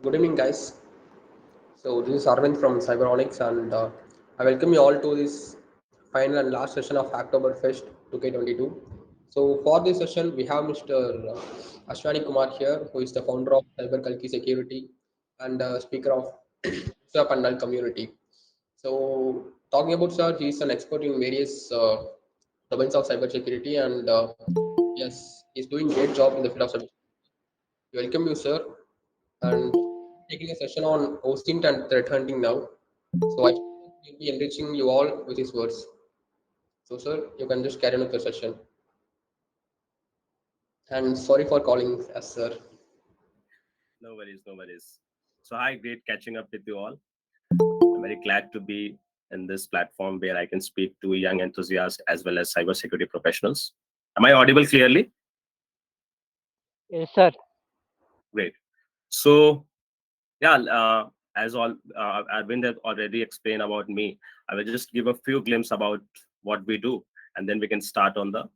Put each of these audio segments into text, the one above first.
Good evening, guys. So this is Arvind from Cyberonics, and I welcome you all to this final and last session of Hacktober Fest 2K22. So for this session, we have Mr. Ashwani Kumar here, who is the founder of Cyber Kalki Security and speaker of SWAP and Null community. So talking about sir, he is an expert in various domains of cybersecurity, and yes, he's doing great job in the field of cyber. Welcome you, sir, and taking a session on OSINT and threat hunting now. So I will be enriching you all with his words. So, sir, you can just carry on with the session. And sorry for calling us, sir. No worries, no worries. So, hi, great catching up with you all. I'm very glad to be in this platform where I can speak to young enthusiasts as well as cybersecurity professionals. Am I audible clearly? Yes, sir. Great. So, yeah, as all Arvind had already explained about me, I will just give a few glimpses about what we do, and then we can start on the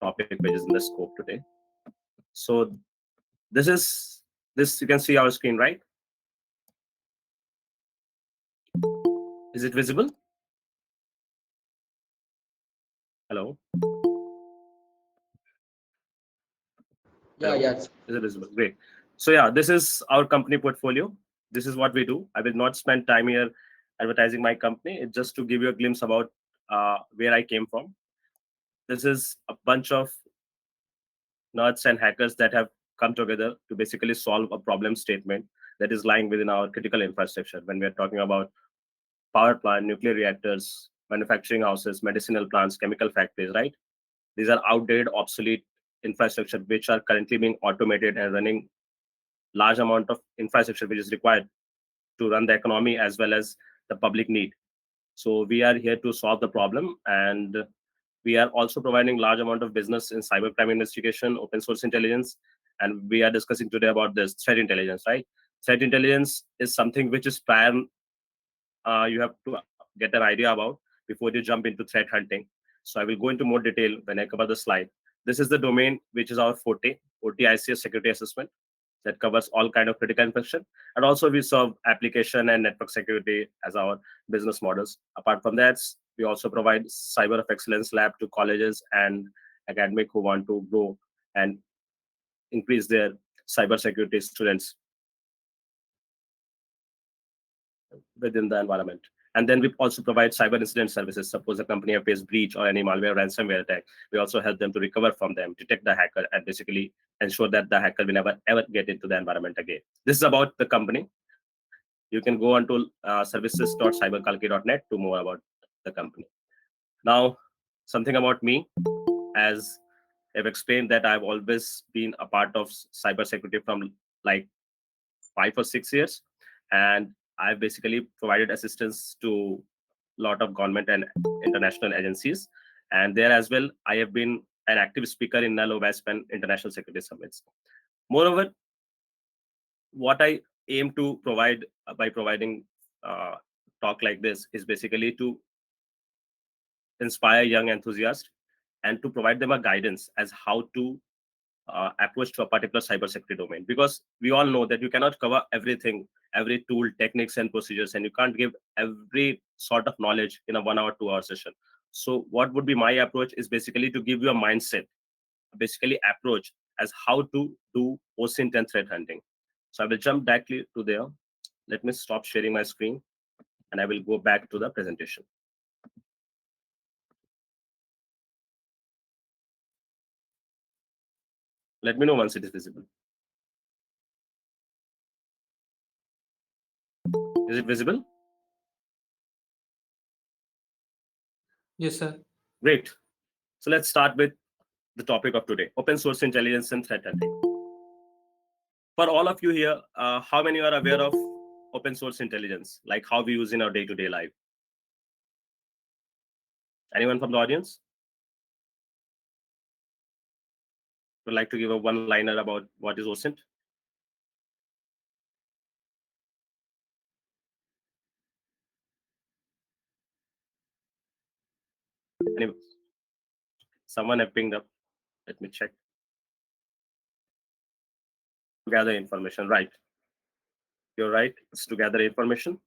topic which is in the scope today. So, this you can see our screen, right? Is it visible? Hello, Yeah, hello. yeah, Is it visible? Great. So yeah, this is our company portfolio. This is what we do. I will not spend time here advertising my company. It's just to give you a glimpse about where I came from. This is a bunch of nerds and hackers that have come together to basically solve a problem statement that is lying within our critical infrastructure. When we are talking about power plant, nuclear reactors, manufacturing houses, medicinal plants, chemical factories, right? These are outdated, obsolete infrastructure which are currently being automated and running large amount of infrastructure which is required to run the economy as well as the public need. So we are here to solve the problem, and we are also providing large amount of business in cybercrime investigation, open source intelligence, and we are discussing today about this threat intelligence, right? Threat intelligence is something which is prior, you have to get an idea about before you jump into threat hunting. So I will go into more detail when I cover the slide. This is the domain which is our forte, OTICS security assessment, that covers all kind of critical infrastructure. And also we serve application and network security as our business models. Apart from that, we also provide cyber of excellence lab to colleges and academic who want to grow and increase their cyber security students within the environment. And then we also provide cyber incident services. Suppose a company has faced breach or any malware ransomware attack, we also help them to recover from them, detect the hacker, and basically ensure that the hacker will never ever get into the environment again. This is about the company. You can go on to services.cyberkalki.net to more about the company. Now, something about me, as I've explained that I've always been a part of cybersecurity from like 5 or 6 years, and I've basically provided assistance to a lot of government and international agencies. And there as well, I have been an active speaker in Null OWASP and international security summits. Moreover, what I aim to provide by providing talk like this is basically to inspire young enthusiasts and to provide them a guidance as how to approach to a particular cybersecurity domain, because we all know that you cannot cover everything, every tool, techniques, and procedures, and you can't give every sort of knowledge in a 1 hour, 2 hour session. So, what would be my approach is basically to give you a mindset, basically approach as how to do OSINT and threat hunting. So, I will jump directly to there. Let me stop sharing my screen, and I will go back to the presentation. Let me know once it is visible. Is it visible? Yes, sir. Great. So let's start with the topic of today, open source intelligence and threat hunting. For all of you here, how many are aware of open source intelligence, like how we use in our day-to-day life? Anyone from the audience would like to give a one-liner about what is OSINT? Anyone? Someone have pinged up. Let me check. gather information, right? You're right. It's to gather information.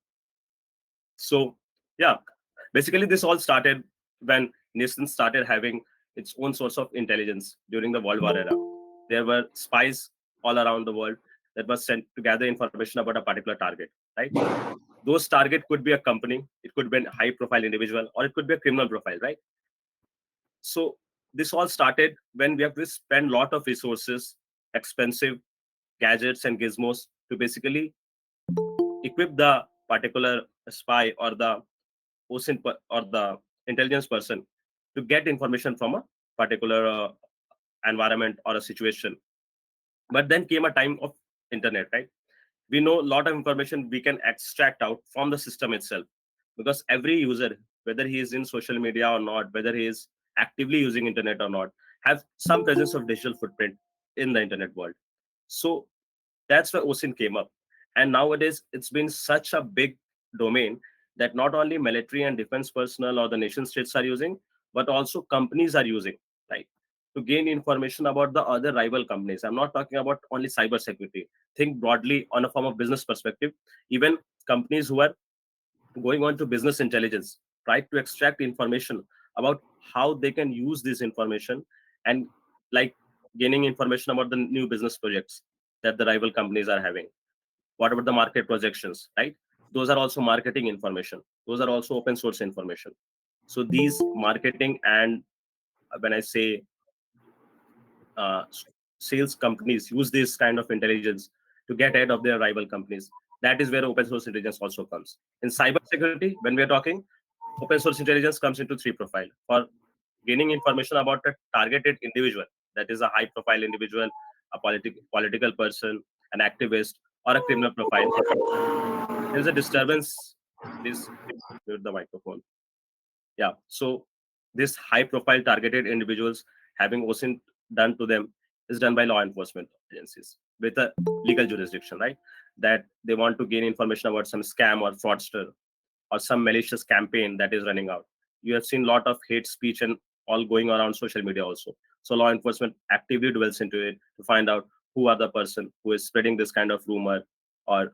So yeah, basically this all started when nations started having its own source of intelligence during the World War era. There were spies all around the world that was sent to gather information about a particular target, right? Those target could be a company, it could be a high profile individual, or it could be a criminal profile, right? So this all started when we have to spend a lot of resources, expensive gadgets and gizmos to basically equip the particular spy or the OSINT or the intelligence person to get information from a particular environment or a situation. But then came a time of internet, right? We know a lot of information we can extract out from the system itself, because every user, whether he is in social media or not, whether he is actively using internet or not, have some presence of digital footprint in the internet world. So that's where OSINT came up. And nowadays, it's been such a big domain that not only military and defense personnel or the nation states are using, but also companies are using, right? To gain information about the other rival companies. I'm not talking about only cyber security. Think broadly on a form of business perspective. Even companies who are going on to business intelligence try to extract information about how they can use this information, and like gaining information about the new business projects that the rival companies are having. What about the market projections, right? Those are also marketing information, those are also open source information. So these marketing and when I say uh, sales companies use this kind of intelligence to get ahead of their rival companies. That is where open source intelligence also comes. In cyber security, when we are talking, open source intelligence comes into three profile. For gaining information about a targeted individual, that is a high profile individual, a political person, an activist, or a criminal profile. There is a disturbance. Please mute the microphone. Yeah. So this high profile targeted individuals having OSINT done to them is done by law enforcement agencies with a legal jurisdiction, right? That they want to gain information about some scam or fraudster or some malicious campaign that is running out. You have seen a lot of hate speech and all going around social media also. So law enforcement actively dwells into it to find out who are the person who is spreading this kind of rumor or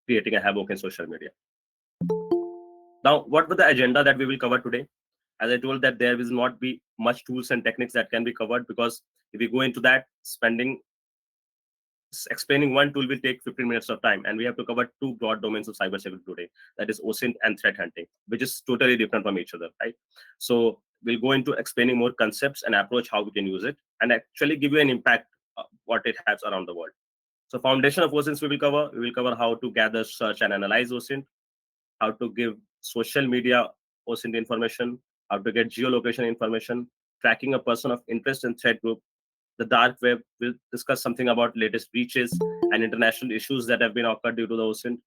creating a havoc in social media. Now, what was the agenda that we will cover today? As I told that there will not be much tools and techniques that can be covered, because if we go into that, explaining one tool will take 15 minutes of time, and we have to cover two broad domains of cybersecurity today. That is OSINT and threat hunting, which is totally different from each other, right? So we'll go into explaining more concepts and approach how we can use it, and actually give you an impact what it has around the world. So foundation of OSINT we will cover. We will cover how to gather, search, and analyze OSINT, how to give social media OSINT information, how to get geolocation information, tracking a person of interest and threat group, the dark web. We'll discuss something about latest breaches and international issues that have been occurred due to the OSINT.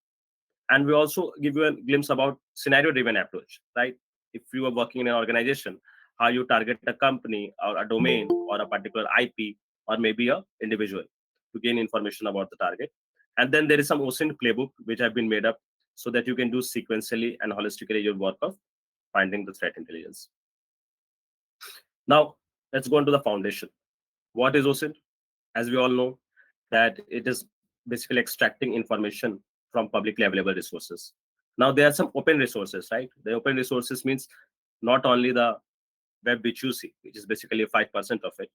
And we also give you a glimpse about scenario-driven approach, right? If you are working in an organization, how you target a company or a domain or a particular IP or maybe a individual to gain information about the target. And then there is some OSINT playbook which have been made up so that you can do sequentially and holistically your work of finding the threat intelligence. Now, let's go into the foundation. What is OSINT? As we all know, that it is basically extracting information from publicly available resources. Now, there are some open resources, right? The open resources means not only the web which you see, which is basically 5% of it.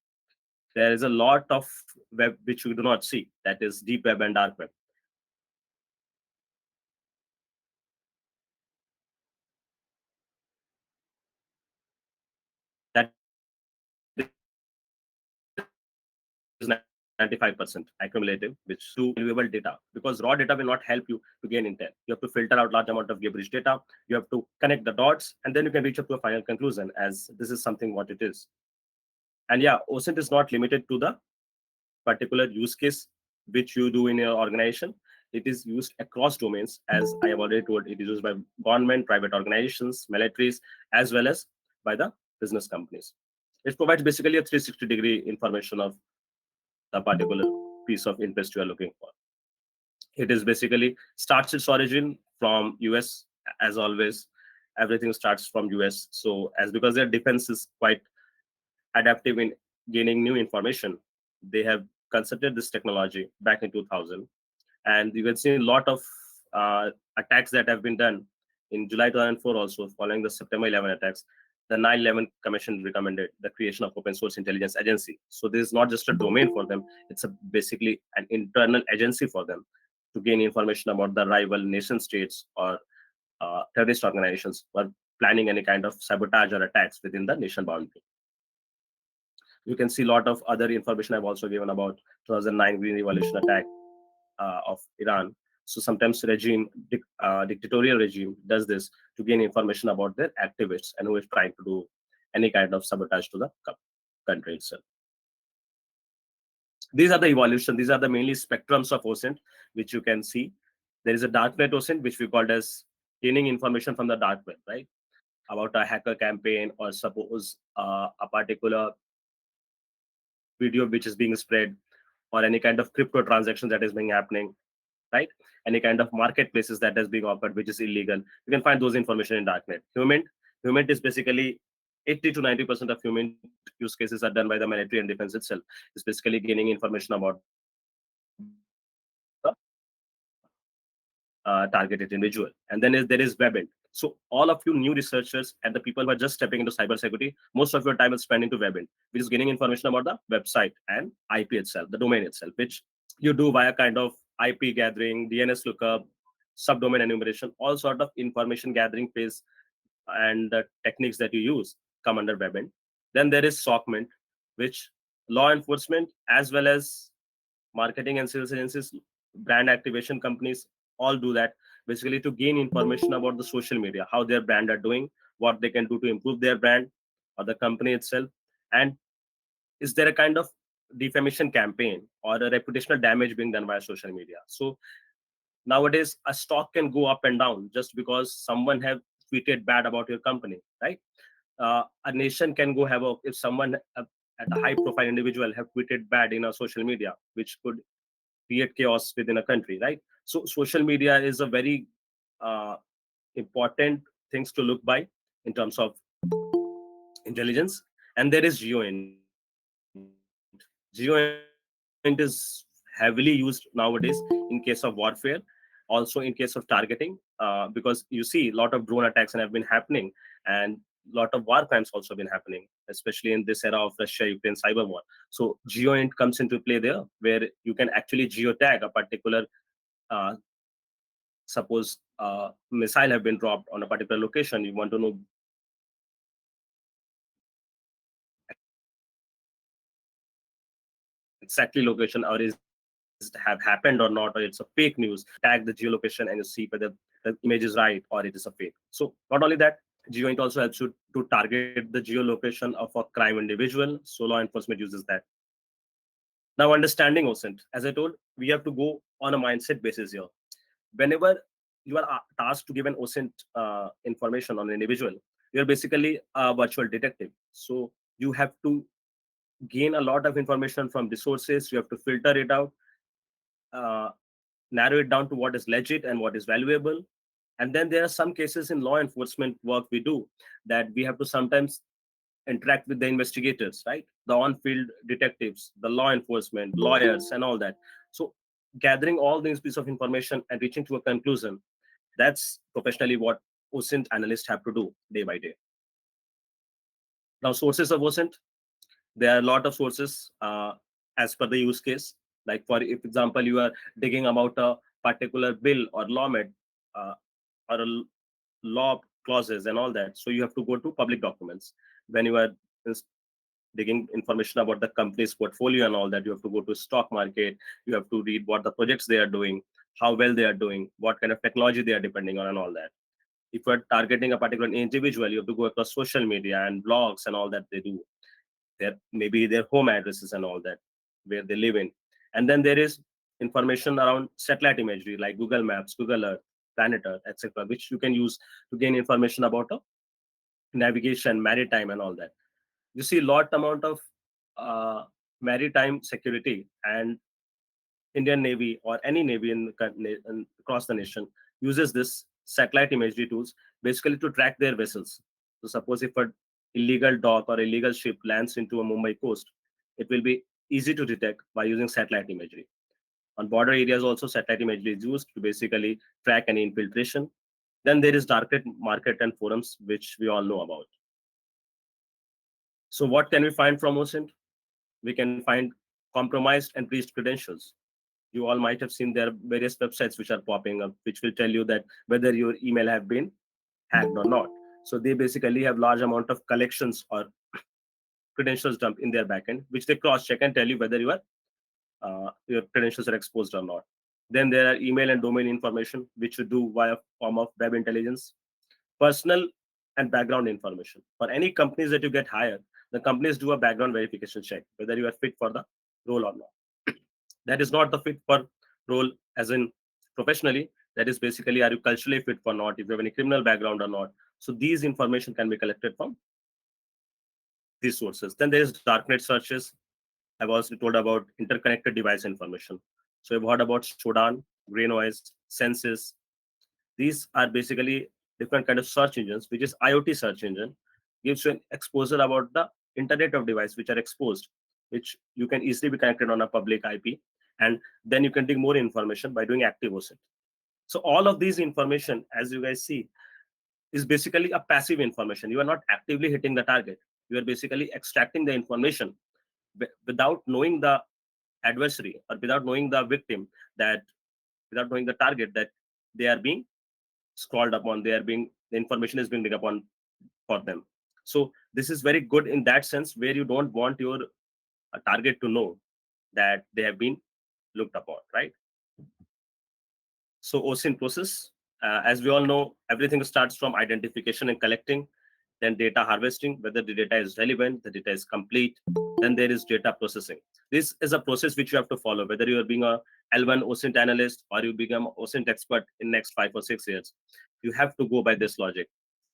There is a lot of web which you do not see, that is deep web and dark web. Is 95% accumulative, which to valuable data, because raw data will not help you to gain intent. You have to filter out large amount of gibberish data. You have to connect the dots, and then you can reach up to a final conclusion, as this is something what it is. And yeah, OSINT is not limited to the particular use case which you do in your organization. It is used across domains. As I have already told, it is used by government, private organizations, militaries, as well as by the business companies. It provides basically a 360-degree information of the particular piece of interest you are looking for. It is basically starts its origin from US, as always. Everything starts from US. So as because their defense is quite adaptive in gaining new information, they have concepted this technology back in 2000, and you can see a lot of attacks that have been done in July 2004 also following the September 11 attacks. The 9/11 Commission recommended the creation of open source intelligence agency. So this is not just a domain for them; it's a basically an internal agency for them to gain information about the rival nation states or terrorist organizations who are planning any kind of sabotage or attacks within the nation boundary. You can see a lot of other information I've also given about 2009 Green Revolution attack of Iran. So sometimes dictatorial regime does this to gain information about their activists and who is trying to do any kind of sabotage to the country itself. These are the evolution. These are the mainly spectrums of OSINT, which you can see. There is a darknet OSINT, which we called as gaining information from the dark web, right? About a hacker campaign, or suppose a particular video which is being spread, or any kind of crypto transaction that is being happening, right? Any kind of marketplaces that is being offered which is illegal. You can find those information in darknet. Human is basically 80 to 90% of human use cases are done by the military and defense itself. It's basically gaining information about the targeted individual. And then there is WebEnt. So all of you new researchers and the people who are just stepping into cybersecurity, most of your time is spent into WebEnt, which is gaining information about the website and IP itself, the domain itself, which you do via kind of IP gathering, DNS lookup, subdomain enumeration, all sort of information gathering phase and the techniques that you use come under WebEnt. Then there is SOCMENT, which law enforcement as well as marketing and sales agencies, brand activation companies all do that basically to gain information about the social media, how their brand are doing, what they can do to improve their brand or the company itself, and is there a kind of defamation campaign or a reputational damage being done by social media. So nowadays a stock can go up and down just because someone have tweeted bad about your company, right? A nation can go have a, if someone at a high profile individual have tweeted bad in a social media, which could create chaos within a country, right? So social media is a very uh, important things to look by in terms of intelligence. And there is GeoInt. GeoInt is heavily used nowadays in case of warfare, also in case of targeting, because you see a lot of drone attacks and have been happening, and a lot of war crimes also been happening, especially in this era of Russia-Ukraine cyber war. So GeoInt comes into play there, where you can actually geotag a particular uh, suppose missile have been dropped on a particular location. You want to know exactly location, or is it have happened or not, or it's a fake news. Tag the geolocation and you see whether the image is right or it is a fake. So not only that, GeoInt also helps you to target the geolocation of a crime individual. So law enforcement uses that. Now understanding OSINT, as I told, we have to go on a mindset basis here. Whenever you are tasked to give an OSINT information on an individual, you're basically a virtual detective. So you have to gain a lot of information from resources. You have to filter it out, uh, narrow it down to what is legit and what is valuable. And then there are some cases in law enforcement work we do that we have to sometimes interact with the investigators, right? The on-field detectives, the law enforcement, lawyers, and all that. So gathering all these pieces of information and reaching to a conclusion, that's professionally what OSINT analysts have to do day by day. Now, sources of OSINT, there are a lot of sources as per the use case. Like for example, you are digging about a particular bill or law uh, or a law clauses and all that. So you have to go to public documents. When you are digging information about the company's portfolio and all that, you have to go to stock market. You have to read what the projects they are doing, how well they are doing, what kind of technology they are depending on, and all that. If you're targeting a particular individual, you have to go across social media and blogs and all that they do, their maybe their home addresses and all that, where they live in. And then there is information around satellite imagery like Google Maps, Google Earth, Planet Earth, etc., which you can use to gain information about navigation, maritime, and all that. You see lot amount of uh, maritime security, and Indian Navy or any navy across the nation uses this satellite imagery tools basically to track their vessels. So suppose if a illegal dock or illegal ship lands into a Mumbai coast, it will be easy to detect by using satellite imagery. On border areas also, satellite imagery is used to basically track any infiltration. Then there is darknet market and forums, which we all know about. So what can we find from OSINT? We can find compromised and breached credentials. You all might have seen there are various websites which are popping up, which will tell you that whether your email have been hacked or not. So they basically have large amount of collections or credentials dumped in their backend, which they cross check and tell you whether your credentials are exposed or not. Then there are email and domain information, which you do via form of web intelligence. Personal and background information. For any companies that you get hired, the companies do a background verification check, whether you are fit for the role or not. That is not the fit for role as in professionally. That is basically, are you culturally fit for not, if you have any criminal background or not. So these information can be collected from these sources. Then there is darknet searches. I've also told about interconnected device information. So you've heard about Shodan, Grey Noise, Census. These are basically different kind of search engines, which is IoT search engine, gives you an exposure about the internet of device which are exposed, which you can easily be connected on a public IP, and then you can dig more information by doing active OSINT. So all of these information, as you guys see, is basically a passive information. You are not actively hitting the target. You are basically extracting the information without knowing the adversary or without knowing the victim, that without knowing the target, that they are being scrolled upon, the information is being dig upon for them. So this is very good in that sense, where you don't want your target to know that they have been looked upon, right? So OSINT process, as we all know, everything starts from identification and collecting, then data harvesting, whether the data is relevant, the data is complete, then there is data processing. This is a process which you have to follow, whether you are being a L1 OSINT analyst or you become an OSINT expert in next 5 or 6 years. You have to go by this logic,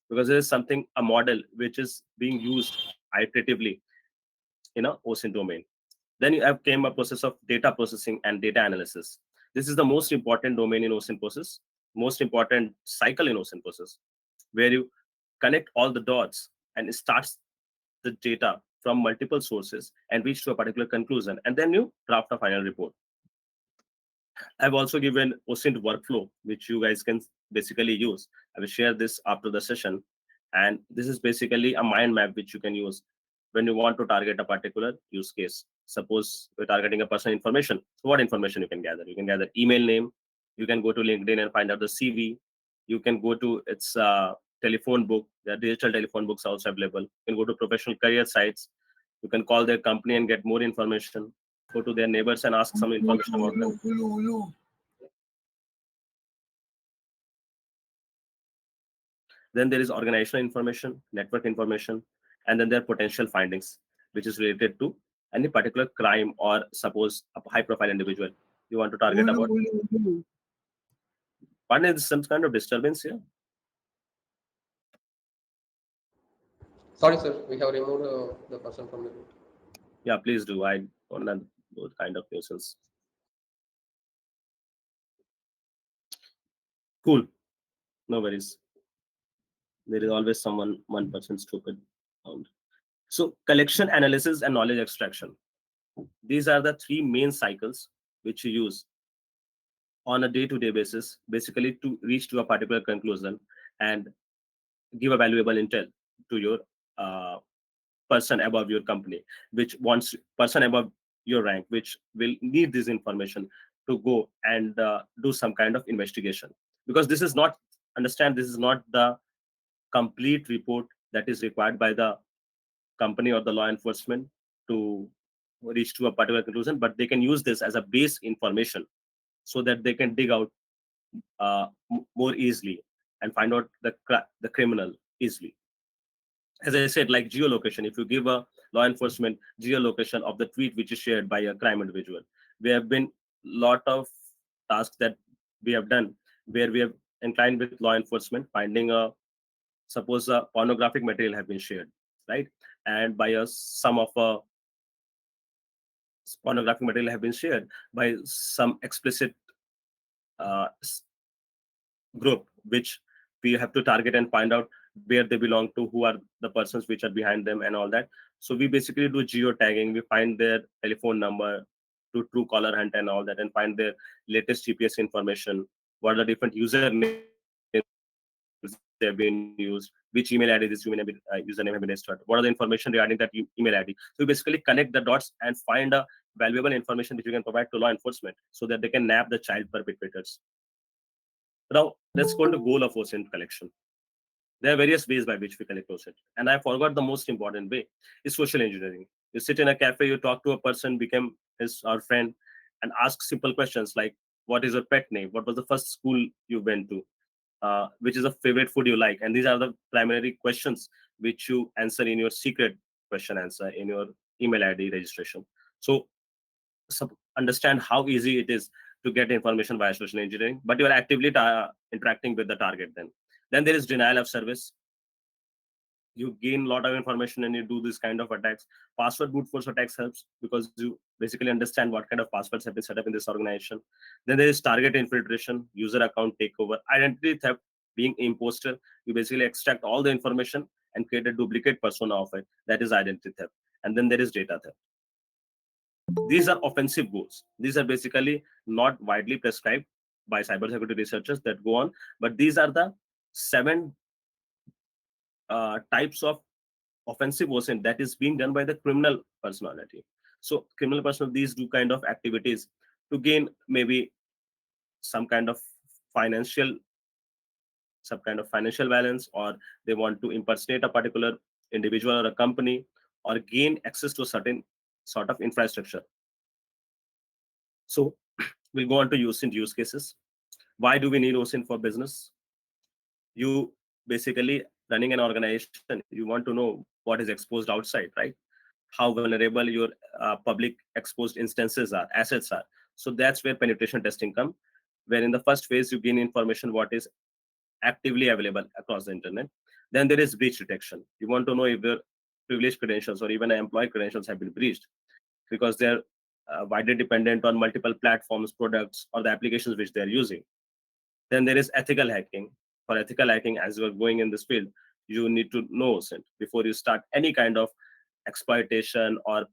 because there is something, a model which is being used iteratively in a OSINT domain. Then you have came a process of data processing and data analysis. This is the most important domain in OSINT process, most important cycle in OSINT process, where you connect all the dots and starts the data from multiple sources and reach to a particular conclusion, and then you draft a final report. I've also given OSINT workflow, which you guys can basically use. I will share this after the session. And this is basically a mind map which you can use when you want to target a particular use case. Suppose you're targeting a personal information. So what information you can gather? You can gather email name. You can go to LinkedIn and find out the CV. You can go to its telephone book. There are digital telephone books also available. You can go to professional career sites. You can call their company and get more information. Go to their neighbors and ask some information about them. Then there is organizational information, network information, and then there are potential findings, which is related to any particular crime or suppose a high-profile individual you want to target about. Partner, is some kind of disturbance here? Sorry, sir. We have removed the person from the group. Yeah, please do. I don't want those kind of nuisance. Cool. No worries. There is always one person stupid. So collection, analysis, and knowledge extraction. These are the three main cycles which you use on a day-to-day basis, basically to reach to a particular conclusion and give a valuable intel to your person above your company, which wants person above your rank, which will need this information to go and do some kind of investigation. Because this is not, understand, this is not the complete report that is required by the company or the law enforcement to reach to a particular conclusion, but they can use this as a base information so that they can dig out more easily and find out the criminal easily. As I said, like geolocation, if you give a law enforcement geolocation of the tweet which is shared by a crime individual, we have been lot of tasks that we have done where we have inclined with law enforcement finding a, suppose a pornographic material have been shared, right? And by a some of a pornographic material have been shared by some explicit uh, group, which we have to target and find out where they belong to, who are the persons which are behind them, and all that. So we basically do geo tagging. We find their telephone number, to true caller hunt and all that, and find their latest GPS information, what are the different usernames they have been used, which email ID this username have been registered, what are the information regarding that email ID. So we basically connect the dots and find a valuable information which we can provide to law enforcement so that they can nab the child perpetrators. Now let's go into goal of OSINT collection. There are various ways by which we collect OSINT, and I forgot the most important way is social engineering. You sit in a cafe, you talk to a person, become his our friend, and ask simple questions like, "What is your pet name? What was the first school you went to? Which is a favorite food you like?" And these are the primary questions which you answer in your secret question answer in your email ID registration. So, understand how easy it is to get information via social engineering, but you are actively interacting with the target. Then there is denial of service. You gain a lot of information and you do this kind of attacks. Password brute force attacks helps because you basically understand what kind of passwords have been set up in this organization. Then there is target infiltration, user account takeover, identity theft. Being imposter, you basically extract all the information and create a duplicate persona of it. That is identity theft. And then there is data theft. These are offensive goals. These are basically not widely prescribed by cybersecurity researchers that go on, but these are the seven types of offensive OSINT that is being done by the criminal personality. So criminal personal, these do kind of activities to gain maybe some kind of financial financial balance, or they want to impersonate a particular individual or a company, or gain access to a certain sort of infrastructure. So we'll go on to OSINT use cases. Why do we need OSINT for business? You basically running an organization, you want to know what is exposed outside, right? How vulnerable your public exposed instances are, assets are. So that's where penetration testing come, where in the first phase you gain information what is actively available across the internet. Then there is breach detection. You want to know if your privileged credentials or even employee credentials have been breached, because they're widely dependent on multiple platforms, products, or the applications which they're using. Then there is ethical hacking. For ethical hacking, as you're going in this field, you need to know OSINT before you start any kind of exploitation or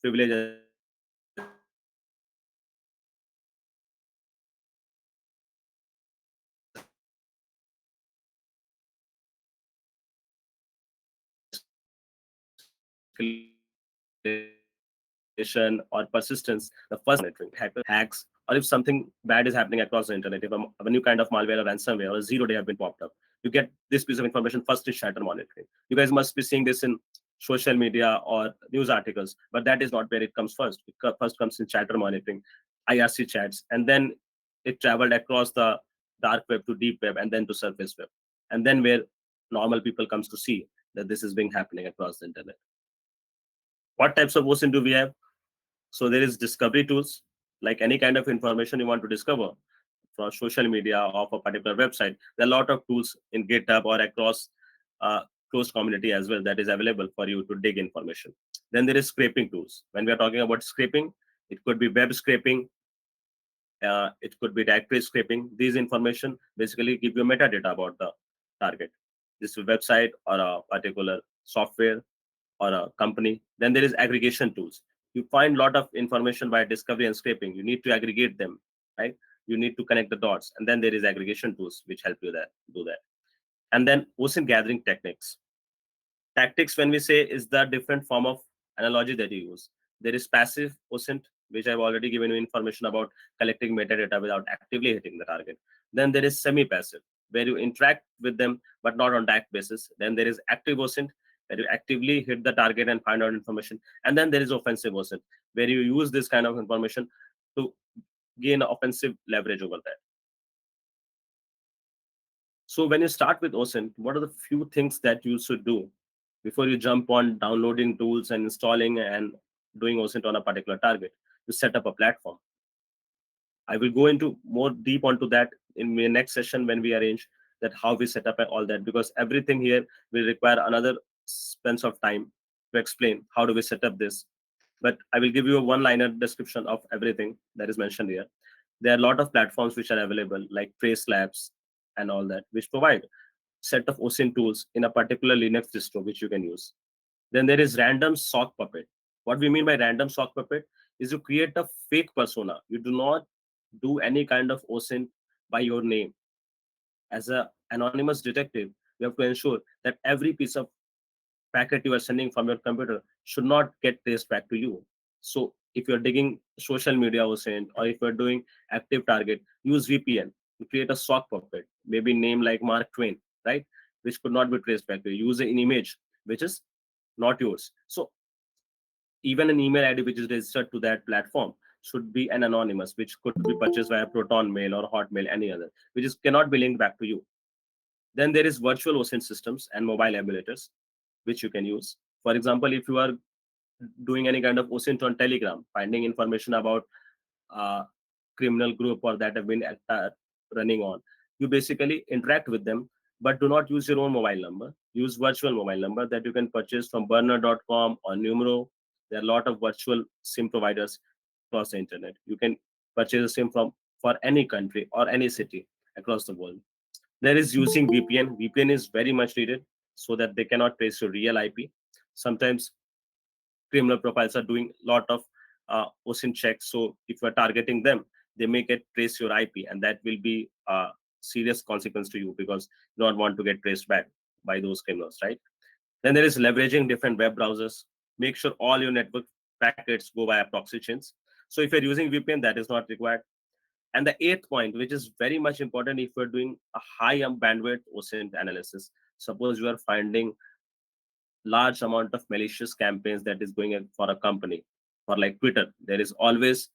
privilege escalation of your data. So you need to understand what kind of escalation or persistence. The first monitoring hacks, or if something bad is happening across the internet, if a new kind of malware or ransomware or a 0-day have been popped up, you get this piece of information first in shatter monitoring. You guys must be seeing this in social media or news articles, but that is not where it comes first. It first comes in chatter monitoring, IRC chats, and then it traveled across the dark web to deep web and then to surface web, and then where normal people comes to see that this is being happening across the internet. What types of OSINT do we have? So there is discovery tools, like any kind of information you want to discover from social media or of a particular website. There are a lot of tools in GitHub or across uh, closed community as well that is available for you to dig information. Then there is scraping tools. When we are talking about scraping, it could be web scraping, it could be directory scraping. These information basically give you metadata about the target, this website or a particular software or a company. Then there is aggregation tools. You find a lot of information by discovery and scraping. You need to aggregate them, right? You need to connect the dots. And then there is aggregation tools which help you do that. And then OSINT gathering techniques. Tactics, when we say, is the different form of analogy that you use. There is passive OSINT, which I've already given you information about, collecting metadata without actively hitting the target. Then there is semi-passive, where you interact with them but not on direct basis. Then there is active OSINT, where you actively hit the target and find out information. And then there is offensive OSINT, where you use this kind of information to gain offensive leverage over that. So when you start with OSINT, what are the few things that you should do before you jump on downloading tools and installing and doing OSINT on a particular target? You set up a platform. I will go into more deep onto that in the next session when we arrange that how we set up and all that, because everything here will require another spence of time to explain how do we set up this. But I will give you a one-liner description of everything that is mentioned here. There are a lot of platforms which are available, like Trace Labs and all that, which provide set of OSINT tools in a particular Linux distro which you can use. Then there is random sock puppet. What we mean by random sock puppet is you create a fake persona. You do not do any kind of OSINT by your name. As an anonymous detective, you have to ensure that every piece of packet you are sending from your computer should not get traced back to you. So if you're digging social media OSINT, or if you're doing active target, use VPN. You create a sock puppet, maybe name like Mark Twain, right? Which could not be traced back to you. Use an image which is not yours. So even an email ID which is registered to that platform should be an anonymous, which could be purchased via Proton Mail or Hotmail, any other, which is cannot be linked back to you. Then there is virtual OSINT systems and mobile emulators, which you can use. For example, if you are doing any kind of OSINT on Telegram, finding information about a criminal group or that have been running on, you basically interact with them, but do not use your own mobile number. Use virtual mobile number that you can purchase from burner.com or Numero. There are a lot of virtual SIM providers across the internet. You can purchase a SIM from for any country or any city across the world. There is using VPN. VPN is very much needed so that they cannot trace your real IP. Sometimes criminal profiles are doing a lot of OSINT checks. So if you're targeting them, they may get trace your IP, and that will be a serious consequence to you because you don't want to get traced back by those criminals, right? Then there is leveraging different web browsers. Make sure all your network packets go via proxy chains. So if you're using VPN, that is not required. And the eighth point, which is very much important if you're doing a high bandwidth OSINT analysis, suppose you are finding large amount of malicious campaigns that is going for a company, or like Twitter, there is always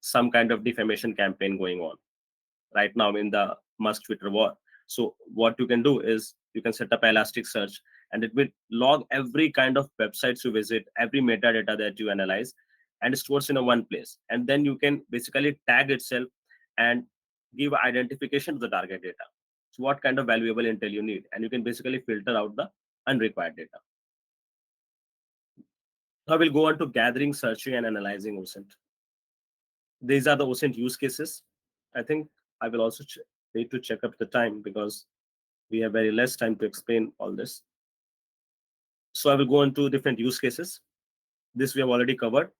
some kind of defamation campaign going on right now in the Musk Twitter war. So what you can do is you can set up Elasticsearch, and it will log every kind of websites you visit, every metadata that you analyze, and stores in a one place. And then you can basically tag itself and give identification to the target data. So what kind of valuable intel you need, and you can basically filter out the unrequired data. Now we'll go on to gathering, searching, and analyzing OSINT. These are the OSINT use cases. I think I will also need to check up the time because we have very less time to explain all this. So I will go into different use cases. This we have already covered.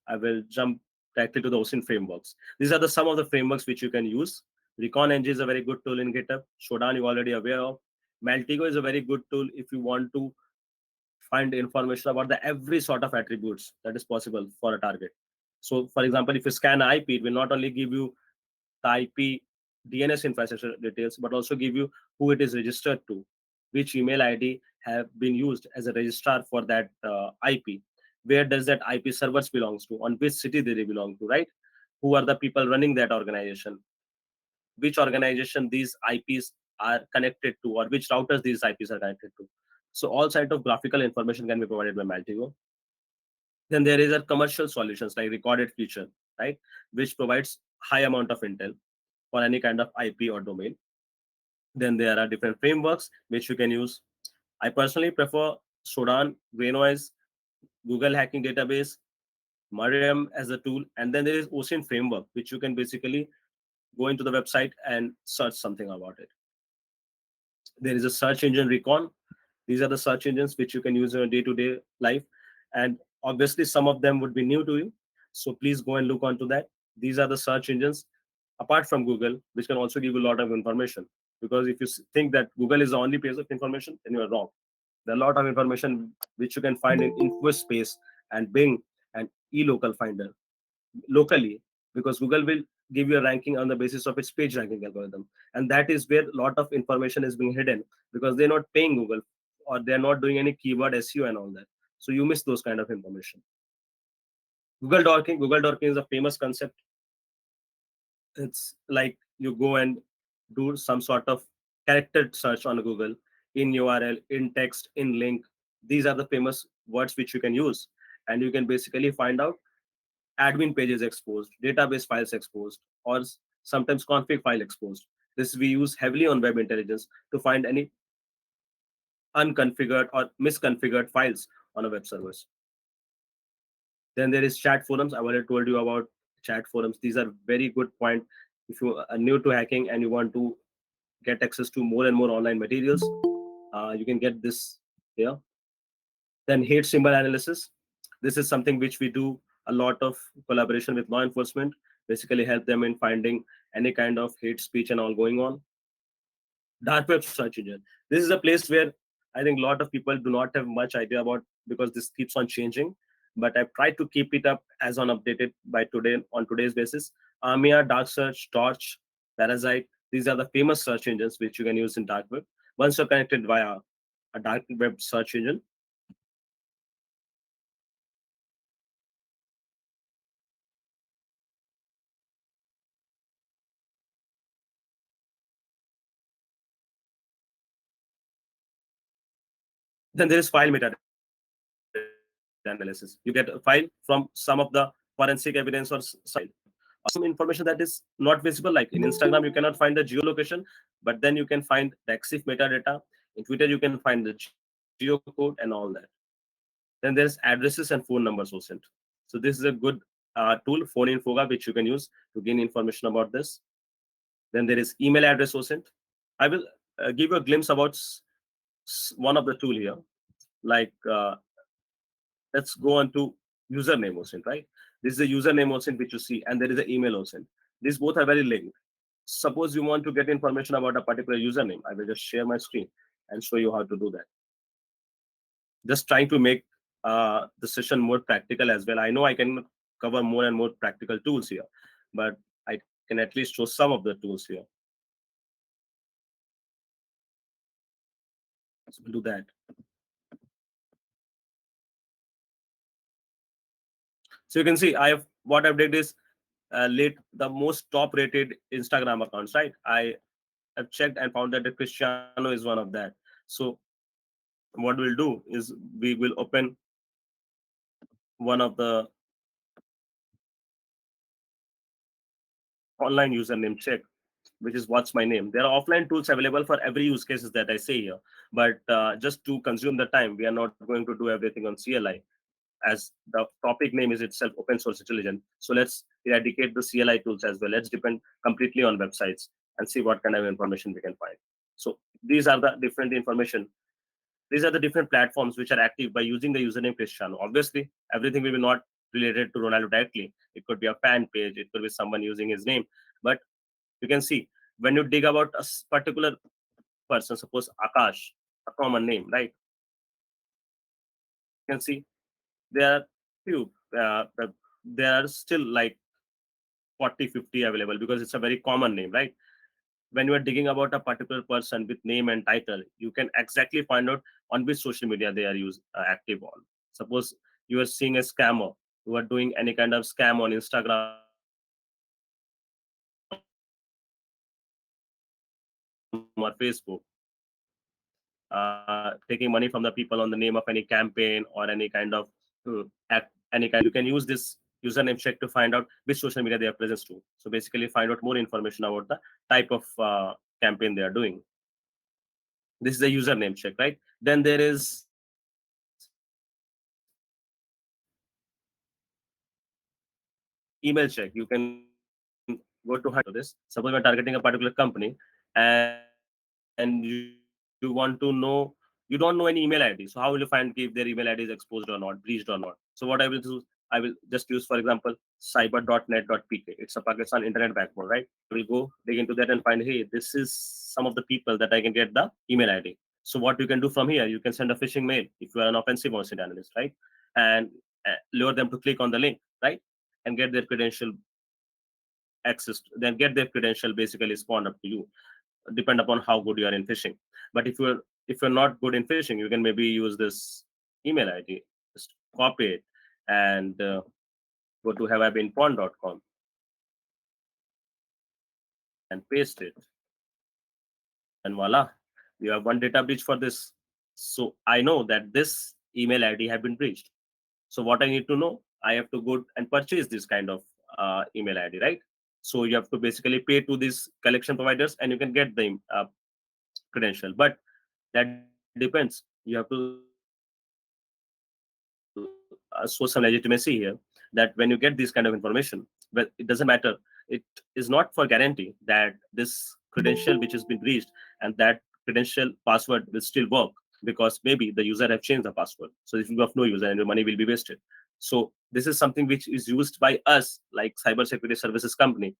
I will jump directly to the OSINT frameworks. These are some of the frameworks which you can use. Recon Engine is a very good tool in GitHub. Shodan you already aware of. Maltigo is a very good tool if you want to find information about the every sort of attributes that is possible for a target. So for example, if you scan IP, it will not only give you the IP DNS infrastructure details, but also give you who it is registered to, which email ID have been used as a registrar for that IP, where does that IP servers belongs to, on which city they belong to, right? Who are the people running that organization, which organization these IPs are connected to, or which routers these IPs are connected to. So all sort of graphical information can be provided by Maltigo. Then there is a commercial solutions like recorded feature, right, which provides high amount of intel for any kind of IP or domain. Then there are different frameworks which you can use. I personally prefer Shodan, Greynoise, Google Hacking Database, Mariam as a tool, and then there is OSINT framework, which you can basically go into the website and search something about it. There is a search engine Recon. These are the search engines which you can use in your day-to-day life, and obviously some of them would be new to you. So please go and look onto that. These are the search engines apart from Google, which can also give you a lot of information. Because if you think that Google is the only place of information, then you are wrong. There are a lot of information which you can find in InfoSpace and Bing and eLocal Finder locally, because Google will give you a ranking on the basis of its page ranking algorithm, and that is where a lot of information is being hidden because they're not paying Google, or they're not doing any keyword SEO and all that. So you miss those kind of information. Google dorking is a famous concept. It's like you go and do some sort of character search on Google, in URL, in text, in link. These are the famous words which you can use, and you can basically find out admin pages exposed, database files exposed, or sometimes config file exposed. This we use heavily on web intelligence to find any unconfigured or misconfigured files on a web servers. Then there is chat forums. I already told you about chat forums. These are very good point if you are new to hacking and you want to get access to more and more online materials. You can get this here. Then hate symbol analysis. This is something which we do a lot of collaboration with law enforcement, basically help them in finding any kind of hate speech and all going on. Dark web search engine. This is a place where I think a lot of people do not have much idea about, because this keeps on changing. But I've tried to keep it up as on updated by today on today's basis. Amia, Dark Search, Torch, Parasite. These are the famous search engines which you can use in dark web. Once you're connected via a dark web search engine, then there is file meta-analysis. You get a file from some of the forensic evidence or some information that is not visible. Like in Instagram, you cannot find the geolocation, but then you can find the EXIF metadata. In Twitter, you can find the geocode and all that. Then there's addresses and phone numbers OSINT. So this is a good tool, Phone Infoga, which you can use to gain information about this. Then there is email address OSINT. I will give you a glimpse about one of the tool here. Like let's go on to username OSINT, right? This is a username OSINT which you see, and there is an email OSINT. These both are very linked. Suppose you want to get information about a particular username, I will just share my screen and show you how to do that. Just trying to make the session more practical as well. I know I can cover more and more practical tools here, but I can at least show some of the tools here. So we'll do that. So you can see what I've did is late the most top rated Instagram accounts, right? I have checked and found that Cristiano is one of that. So what we'll do is we will open one of the online username check, which is what's my name. There are offline tools available for every use cases that I say here, but just to consume the time, we are not going to do everything on CLI, as the topic name is itself open source intelligence. So let's eradicate the CLI tools as well. Let's depend completely on websites and see what kind of information we can find. So these are the different information. These are the different platforms which are active by using the username Cristiano. Obviously, everything will be not related to Ronaldo directly. It could be a fan page. It could be someone using his name. But you can see when you dig about a particular person, suppose Akash, a common name, right? You can see there are few. There are still like 40, 50 available because it's a very common name, right? When you are digging about a particular person with name and title, you can exactly find out on which social media they are active on. Suppose you are seeing a scammer who are doing any kind of scam on Instagram or Facebook, taking money from the people on the name of any campaign or any kind of any kind. You can use this username check to find out which social media they are present to. So basically, find out more information about the type of campaign they are doing. This is a username check, right? Then there is email check. You can go to this. Suppose we're targeting a particular company and you want to know, you don't know any email ID. So how will you find if their email ID is exposed or not, breached or not? So what I will do, I will just use, for example, cyber.net.pk. It's a Pakistan internet backbone, right? I will go dig into that and find, hey, this is some of the people that I can get the email ID. So what you can do from here, you can send a phishing mail if you are an offensive OSINT analyst, right? And lure them to click on the link, right? And get their credential access, then get their credential basically spawned up to you, depend upon how good you are in phishing. But if you're not good in phishing, you can maybe use this email ID, just copy it and go to haveibeenpawned.com and paste it, and voila, you have one data breach for this. So I know that this email ID have been breached. So what I need to know, I have to go and purchase this kind of email ID, right? So you have to basically pay to these collection providers and you can get the credential. But that depends. You have to show some legitimacy here, that when you get this kind of information, but it doesn't matter. It is not for guarantee that this credential which has been breached, and that credential password will still work because maybe the user have changed the password. So if you have no user and your money will be wasted. So this is something which is used by us like cybersecurity services company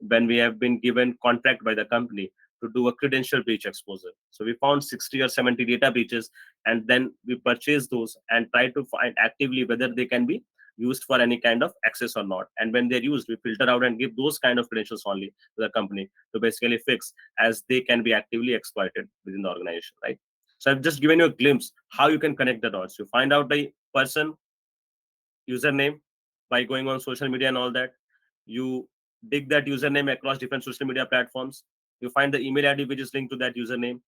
when we have been given contract by the company to do a credential breach exposure. So we found 60 or 70 data breaches, and then we purchase those and try to find actively whether they can be used for any kind of access or not. And when they're used, we filter out and give those kind of credentials only to the company to basically fix, as they can be actively exploited within the organization, right? So I've just given you a glimpse how you can connect the dots. You find out the person username by going on social media and all that. You dig that username across different social media platforms. You find the email ID which is linked to that username.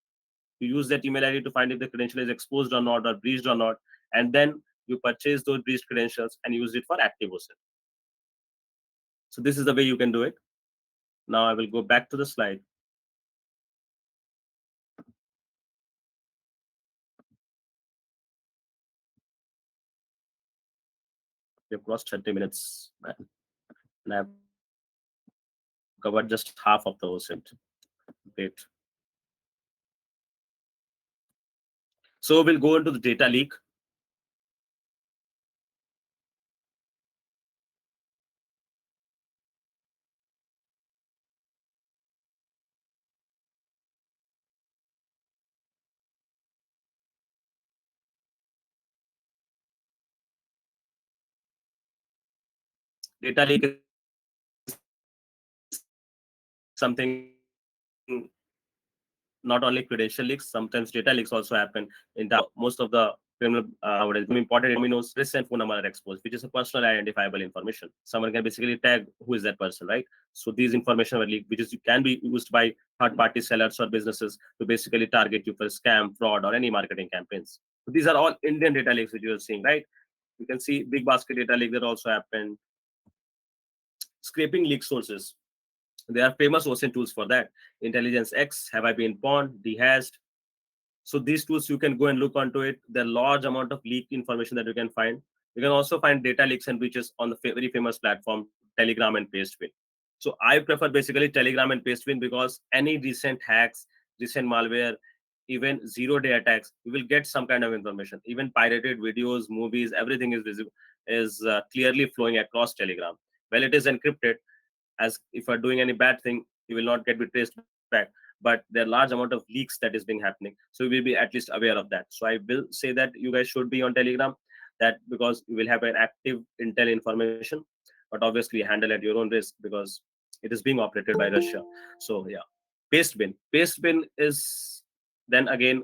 You use that email ID to find if the credential is exposed or not or breached or not, and then you purchase those breached credentials and use it for active OSINT. So this is the way you can do it. Now I will go back to the slide. We have crossed 30 minutes, man, and I've covered just half of the OSINT. Great. So we'll go into the data leak. Data leak is something, not only credential leaks, sometimes data leaks also happen in most of the criminal nowadays. Important dominoes, address and phone number are exposed, which is a personal identifiable information. Someone can basically tag who is that person, right? So these information are leaked, which is can be used by third-party sellers or businesses to basically target you for scam, fraud, or any marketing campaigns. So these are all Indian data leaks which you are seeing, right? You can see big basket data leak that also happened. Scraping leak sources. There are famous OSINT tools for that. Intelligence X, Have I Been Pawned, Dehased. So these tools, you can go and look onto it. There are large amount of leaked information that you can find. You can also find data leaks and breaches on the very famous platform Telegram and Pastebin. So I prefer basically Telegram and Pastebin because any recent hacks, recent malware, even zero-day attacks, you will get some kind of information. Even pirated videos, movies, everything is visible, is clearly flowing across Telegram. Well, it is encrypted, as if you're doing any bad thing, you will not get be traced back. But there are large amount of leaks that is being happening, so we will be at least aware of that. So I will say that you guys should be on Telegram, that because you will have an active intel information, but obviously handle at your own risk because it is being operated by Russia. So yeah, Pastebin is then again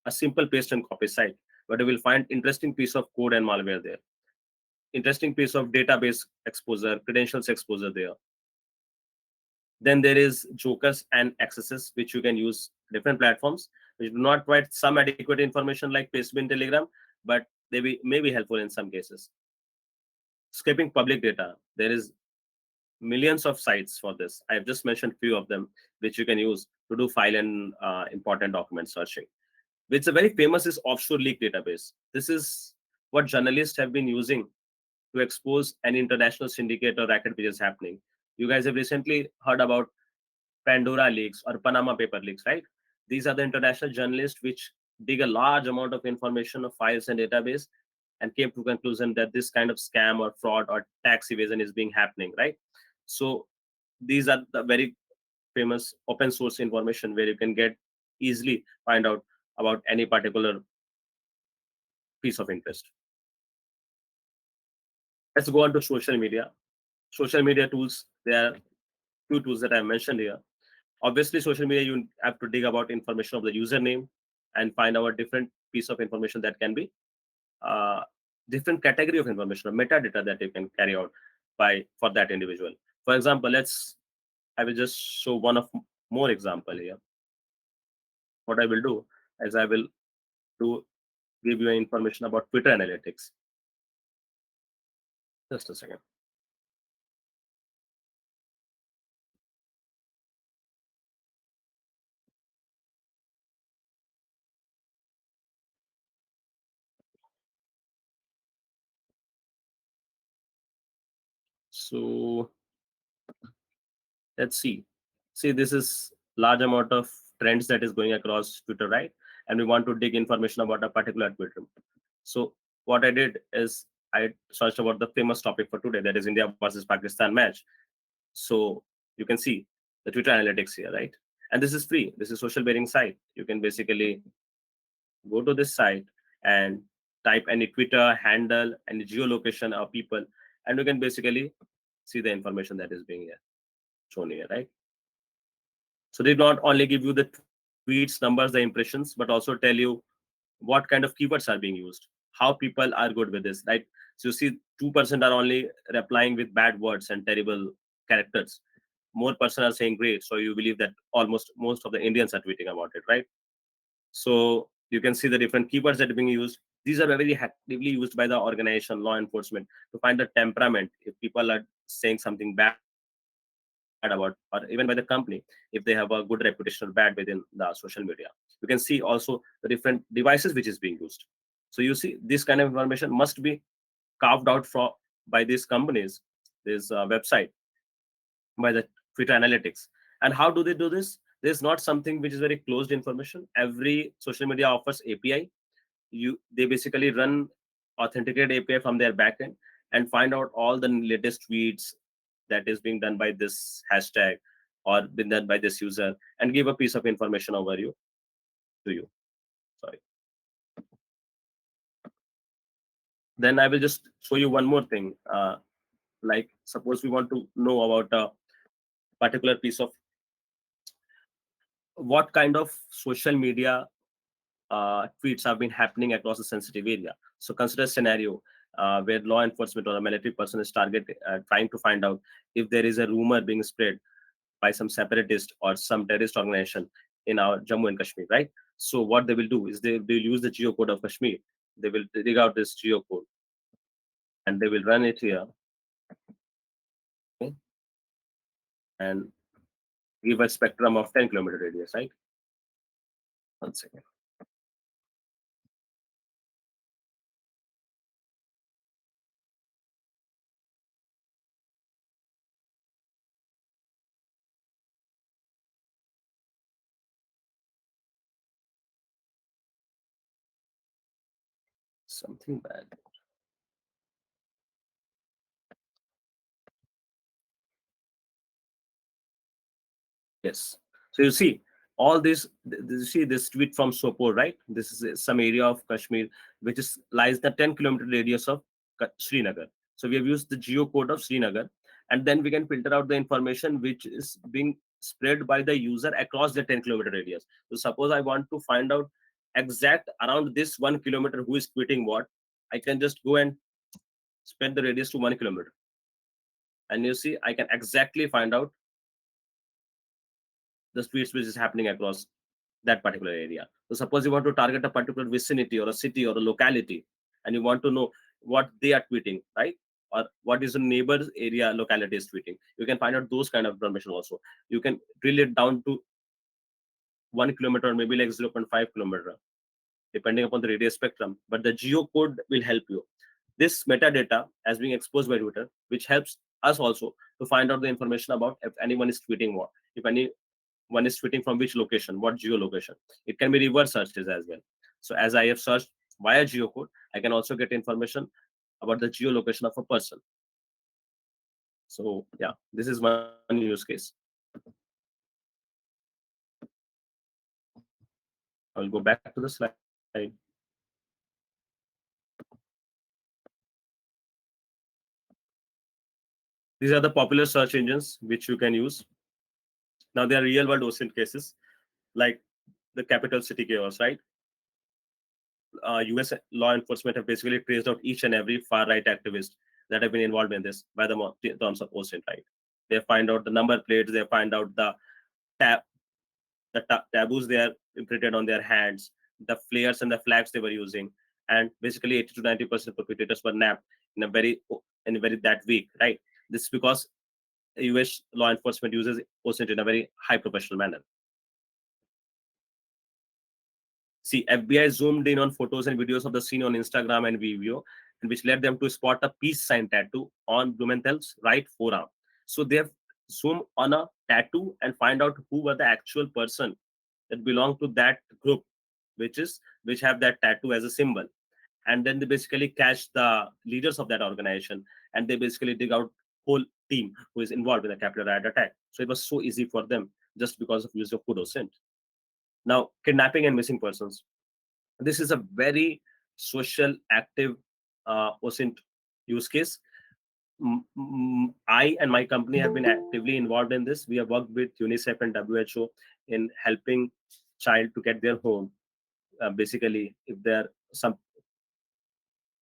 a simple paste and copy site, but you will find interesting piece of code and malware there, interesting piece of database exposure, credentials exposure there. Then there is jokers and accesses which you can use different platforms which do not provide some adequate information like Pastebin, Telegram, but may be helpful in some cases. Scraping public data. There is millions of sites for this. I have just mentioned few of them which you can use to do file and important document searching. Which is very famous is offshore leak database. This is what journalists have been using to expose an international syndicate or racket which is happening. You guys have recently heard about Pandora leaks or Panama paper leaks, right? These are the international journalists which dig a large amount of information of files and database and came to conclusion that this kind of scam or fraud or tax evasion is being happening, right? So these are the very famous open source information where you can get easily find out about any particular piece of interest. Let's go on to social media. Social media tools, there are few tools that I mentioned here. Obviously, social media, you have to dig about information of the username and find out a different piece of information that can be different category of information or metadata that you can carry out by for that individual. For example, I will just show one of more example here. What I will do is I will do give you information about Twitter analytics. Just a second. So let's see. See, this is large amount of trends that is going across Twitter, right? And we want to dig information about a particular Twitter. So what I did is I searched about the famous topic for today, that is India versus Pakistan match. So you can see the Twitter analytics here, right? And this is free. This is social bearing site. You can basically go to this site and type any Twitter handle, any geolocation of people, and you can basically see the information that is being here, shown here, right? So they not only give you the tweets, numbers, the impressions, but also tell you what kind of keywords are being used, how people are good with this, right? So you see 2% are only replying with bad words and terrible characters. More person are saying great, so you believe that almost most of the Indians are tweeting about it, right? So you can see the different keywords that are being used. These are very actively used by the organization, law enforcement, to find the temperament. If people are saying something bad about, or even by the company, if they have a good reputation or bad within the social media. You can see also the different devices which is being used. So you see this kind of information must be carved out for by these companies, this website, by the Twitter analytics. And how do they do this? There's not something which is very closed information. Every social media offers API. They basically run authenticated API from their backend and find out all the latest tweets that is being done by this hashtag or been done by this user, and give a piece of information over you to you. Sorry. Then I will just show you one more thing. Like suppose we want to know about a particular piece of what kind of social media tweets have been happening across a sensitive area. So consider a scenario where law enforcement or a military person is trying to find out if there is a rumor being spread by some separatist or some terrorist organization in our Jammu and Kashmir, right? So what they will do is they will use the geocode of Kashmir. They will dig out this geocode and they will run it here, okay, and give a spectrum of 10-kilometer radius, right? One second. Something bad. Yes. So you see all this. You see this tweet from Sopore, right? This is some area of Kashmir which is lies the 10-kilometer radius of Srinagar. So we have used the geocode of Srinagar, and then we can filter out the information which is being spread by the user across the 10-kilometer radius. So suppose I want to find out exact around this 1 kilometer who is tweeting what, I can just go and spread the radius to 1 kilometer, and you see I can exactly find out the tweets which is happening across that particular area. So suppose you want to target a particular vicinity or a city or a locality, and you want to know what they are tweeting, right? Or what is the neighbor's area locality is tweeting. You can find out those kind of information also. You can drill it down to 1 kilometer or maybe like 0.5 kilometer, depending upon the radius spectrum. But the geocode will help you. This metadata as being exposed by Twitter, which helps us also to find out the information about if anyone is tweeting what, if anyone is tweeting from which location, what geolocation. It can be reverse searches as well. So as I have searched via geocode, I can also get information about the geolocation of a person. So yeah, this is one use case. I'll go back to the slide. These are the popular search engines which you can use. Now they are real world OSINT cases, like the capital city chaos, right? US law enforcement have basically traced out each and every far right activist that have been involved in this by the terms of OSINT, right? They find out the number plates, they find out the tab, taboos they are imprinted on their hands, the flares and the flags they were using, and basically 80 to 90% of perpetrators were nabbed in a very that week, right? This is because US law enforcement uses OSINT in a very high professional manner. See, FBI zoomed in on photos and videos of the scene on Instagram and Vimeo, and which led them to spot a peace sign tattoo on Blumenthal's right forearm. So they have zoom on a tattoo and find out who were the actual person that belong to that group, which have that tattoo as a symbol. And then they basically catch the leaders of that organization, and they basically dig out whole team who is involved in the capital riot attack. So it was so easy for them just because of use of OSINT. Now, kidnapping and missing persons. This is a very social active OSINT use case. I and my company have been actively involved in this. We have worked with UNICEF and WHO in helping child to get their home. Basically, if there some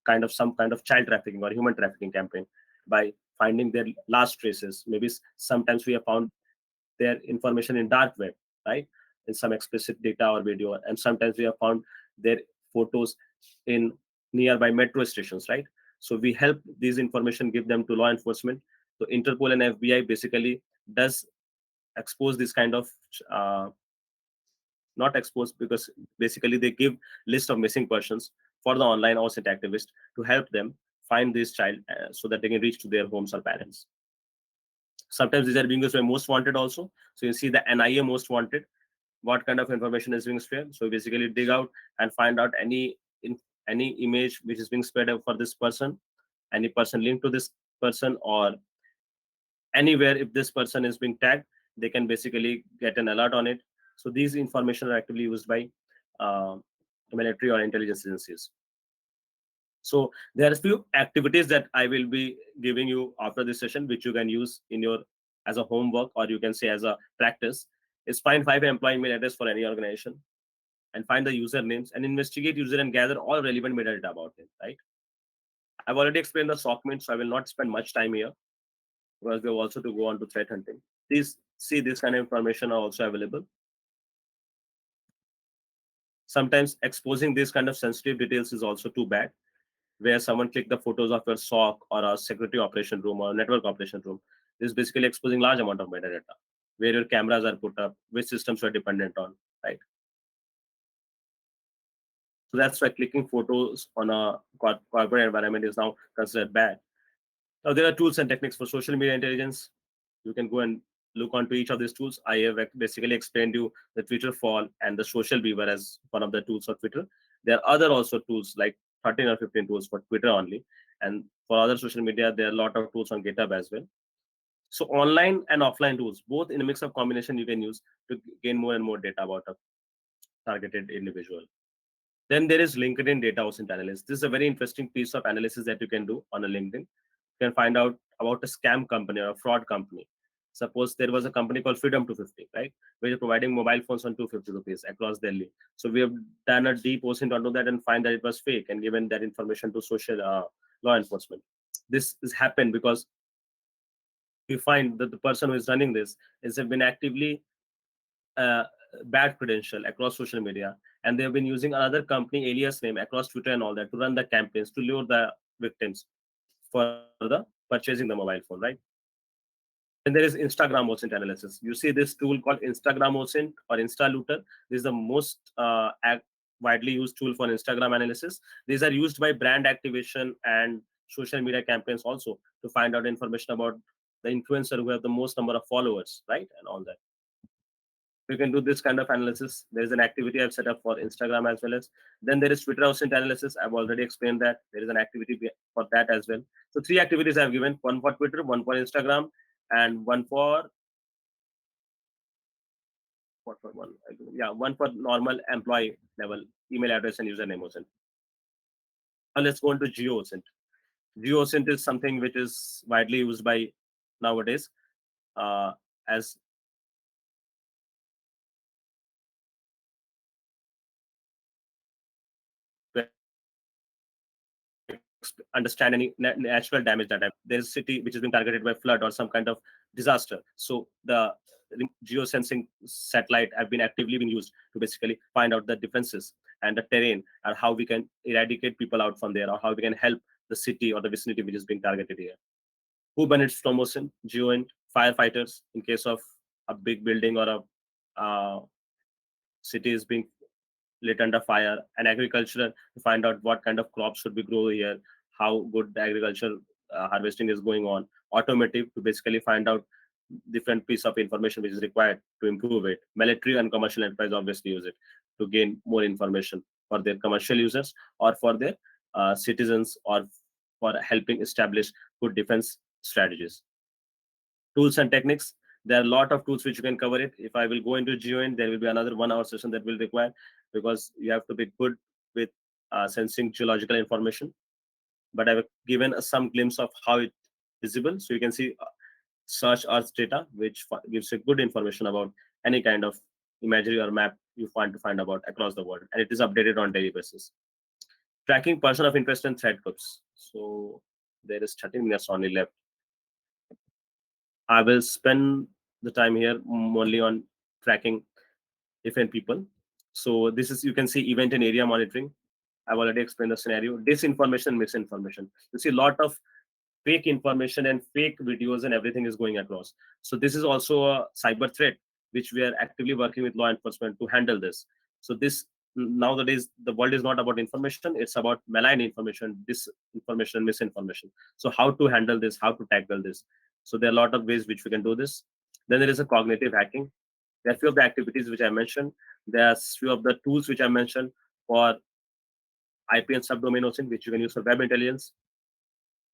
kind of child trafficking or human trafficking campaign, by finding their last traces. Maybe sometimes we have found their information in dark web, right, in some explicit data or video, and sometimes we have found their photos in nearby metro stations, right. So we help these information, give them to law enforcement. So Interpol and FBI basically does expose this kind of uh, not exposed, because basically they give list of missing persons for the online OSINT activist to help them find this child, so that they can reach to their homes or parents. Sometimes these are being used by most wanted also. So you see the NIA most wanted, what kind of information is being spread. So basically dig out and find out any image which is being spread out for this person, any person linked to this person, or anywhere if this person is being tagged, they can basically get an alert on it. So these information are actively used by uh, military or intelligence agencies. So there are a few activities that I will be giving you after this session, which you can use in your as a homework, or you can say as a practice. Is find 5 employee email address for any organization, and find the usernames and investigate user and gather all relevant metadata about it. Right. I've already explained the SOC, so I will not spend much time here, because we have also to go on to threat hunting. Please see this kind of information are also available. Sometimes exposing this kind of sensitive details is also too bad, where someone click the photos of your SOC or a security operation room or network operation room. This is basically exposing large amount of metadata, where your cameras are put up, which systems are dependent on, right? So that's why clicking photos on a corporate environment is now considered bad. Now, there are tools and techniques for social media intelligence. You can go and look onto each of these tools. I have basically explained you the Twitter fall and the social beaver as one of the tools of Twitter. There are other also tools like 13 or 15 tools for Twitter only. And for other social media, there are a lot of tools on GitHub as well. So online and offline tools, both in a mix of combination, you can use to gain more and more data about a targeted individual. Then there is LinkedIn data OSINT analysis. This is a very interesting piece of analysis that you can do on a LinkedIn. You can find out about a scam company or a fraud company. Suppose there was a company called Freedom 250, right, where you're providing mobile phones on 250 rupees across Delhi. So we have done a deep OSINT onto that and find that it was fake and given that information to social law enforcement. This has happened because we find that the person who is running this has been actively uh, bad credential across social media, and they have been using another company alias name across Twitter and all that to run the campaigns to lure the victims for the purchasing the mobile phone, right? And there is Instagram OSINT analysis. You see this tool called Instagram OSINT or InstaLooter. This is the most widely used tool for Instagram analysis. These are used by brand activation and social media campaigns also to find out information about the influencer who have the most number of followers, right, and all that. You can do this kind of analysis. There is an activity I've set up for Instagram as well as. Then there is Twitter OSINT analysis. I've already explained that. There is an activity for that as well. So 3 activities I've given: one for Twitter, one for Instagram, and one for what for one? Yeah, one for normal employee level email address and username OSINT. Now let's go into Geo OSINT. Geo OSINT is something which is widely used by nowadays as understand any natural damage that there's a city which is being targeted by flood or some kind of disaster. So the geosensing satellite have been actively being used to basically find out the defenses and the terrain and how we can eradicate people out from there, or how we can help the city or the vicinity which is being targeted here. Who benefits from OSINT? Geoint firefighters in case of a big building or a city is being lit under fire, and agriculture to find out what kind of crops should be grown here, how good the agricultural harvesting is going on. Automotive to basically find out different piece of information which is required to improve it. Military and commercial enterprise obviously use it to gain more information for their commercial users or for their citizens, or for helping establish good defense strategies. Tools and techniques. There are a lot of tools which you can cover it. If I will go into GeoInt, there will be another 1 hour session that will require, because you have to be good with sensing geological information. But I've given some glimpse of how it visible, so you can see search Earth data, which gives you good information about any kind of imagery or map you want to find about across the world, and it is updated on daily basis. Tracking person of interest and threat groups. So there is 13 minutes only left. I will spend the time here only on tracking event people. So this is, you can see event and area monitoring. I've already explained the scenario. Disinformation, misinformation. You see a lot of fake information and fake videos and everything is going across. So this is also a cyber threat, which we are actively working with law enforcement to handle this. So this, nowadays the world is not about information, it's about malign information, disinformation, misinformation. So how to handle this, how to tackle this? So there are a lot of ways which we can do this. Then there is a cognitive hacking. There are few of the activities which I mentioned. There are few of the tools which I mentioned for IP and subdomain OSINT, which you can use for web intelligence.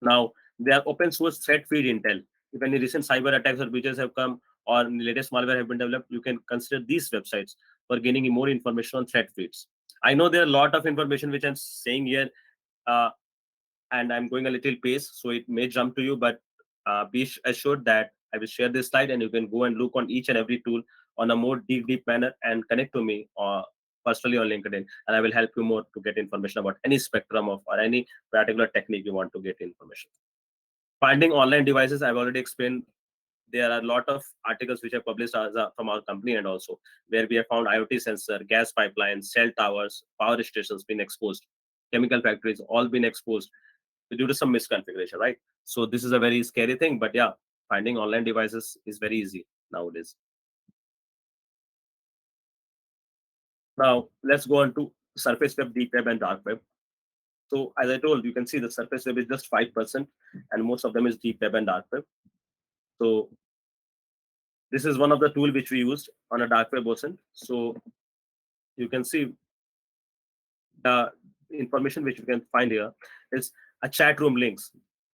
Now, they are open source threat feed intel. If any recent cyber attacks or breaches have come, or latest malware have been developed, you can consider these websites for gaining more information on threat feeds. I know there are a lot of information which I'm saying here, uh, and I'm going a little pace, so it may jump to you, but be assured that I will share this slide and you can go and look on each and every tool on a more deep manner and connect to me personally on LinkedIn, and I will help you more to get information about any spectrum of or any particular technique you want to get information. Finding online devices, I've already explained. There are a lot of articles which are published from our company, and also where we have found IoT sensor, gas pipelines, cell towers, power stations being exposed, chemical factories all been exposed due to some misconfiguration, right? So this is a very scary thing, but yeah, finding online devices is very easy nowadays. Now let's go on to surface web, deep web, and dark web. So as I told, you can see the surface web is just 5%, and most of them is deep web and dark web. So this is one of the tool which we used on a dark web OSINT. So you can see the information which you can find here is a chat room links.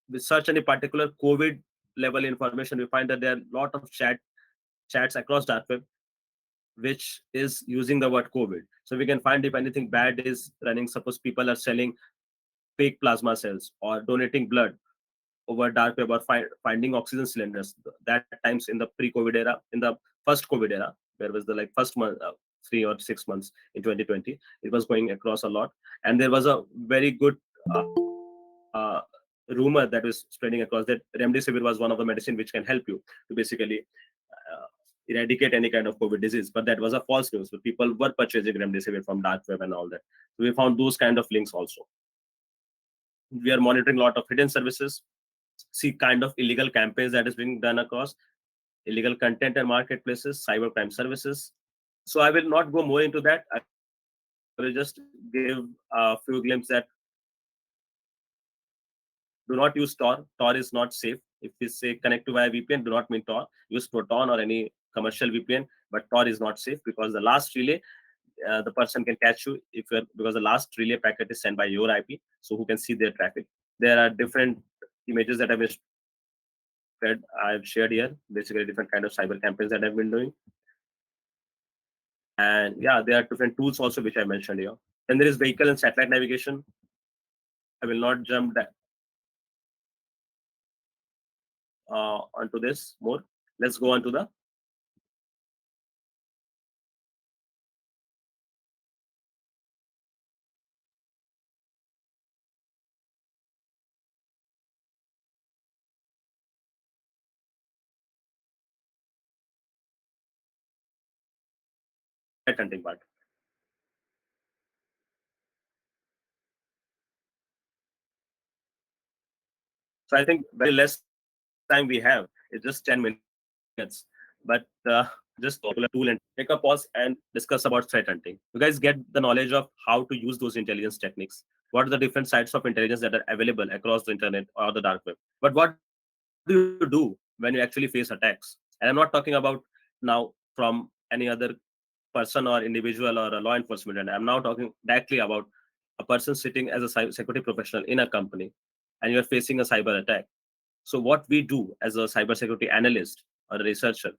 We search any particular COVID level information, we find that there are a lot of chats across dark web which is using the word COVID. So we can find if anything bad is running. Suppose people are selling fake plasma cells or donating blood over dark web, or finding oxygen cylinders. That times in the pre-COVID era, in the first COVID era, where was the like first month, 3 or 6 months in 2020, it was going across a lot, and there was a very good rumor that was spreading across that remdesivir was one of the medicine which can help you to basically eradicate any kind of COVID disease. But that was a false news. So people were purchasing remdesivir from dark web and all that. So we found those kind of links also. We are monitoring a lot of hidden services, see kind of illegal campaigns that is being done across, illegal content and marketplaces, cybercrime services. So I will not go more into that. I will just give a few glimpses that do not use Tor. Tor is not safe. If we say connect to via VPN, do not mean Tor. Use Proton or any commercial VPN, but Tor is not safe because the last relay, the person can catch you if you're, because the last relay packet is sent by your IP, so who can see their traffic. There are different images that I've shared here, basically different kind of cyber campaigns that I've been doing. And yeah, there are different tools also which I mentioned here. Then there is vehicle and satellite navigation. I will not jump that onto this more. Let's go on to the threat hunting part. So I think very less time we have. It's just 10 minutes. But just popular tool and take a pause and discuss about threat hunting. You guys get the knowledge of how to use those intelligence techniques. What are the different sites of intelligence that are available across the internet or the dark web? But what do you do when you actually face attacks? And And I'm not talking about now from any other person or individual or a law enforcement, and I'm now talking directly about a person sitting as a security professional in a company, and you're facing a cyber attack. So what we do as a cybersecurity analyst or a researcher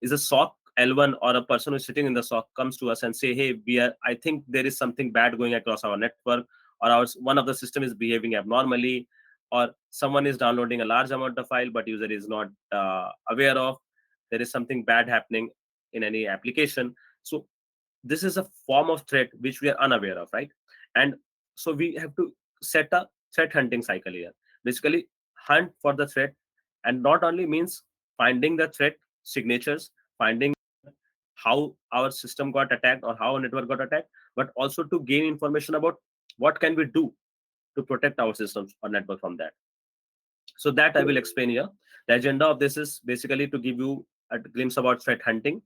is a SOC L1 or a person who's sitting in the SOC comes to us and say, hey, I think there is something bad going across our network, or one of the system is behaving abnormally, or someone is downloading a large amount of file, but user is not aware of. There is something bad happening in any application. So this is a form of threat which we are unaware of, right? And so we have to set a threat hunting cycle here. Basically, hunt for the threat, and not only means finding the threat signatures, finding how our system got attacked or how our network got attacked, but also to gain information about what can we do to protect our systems or network from that. So that I will explain here. The agenda of this is basically to give you a glimpse about threat hunting.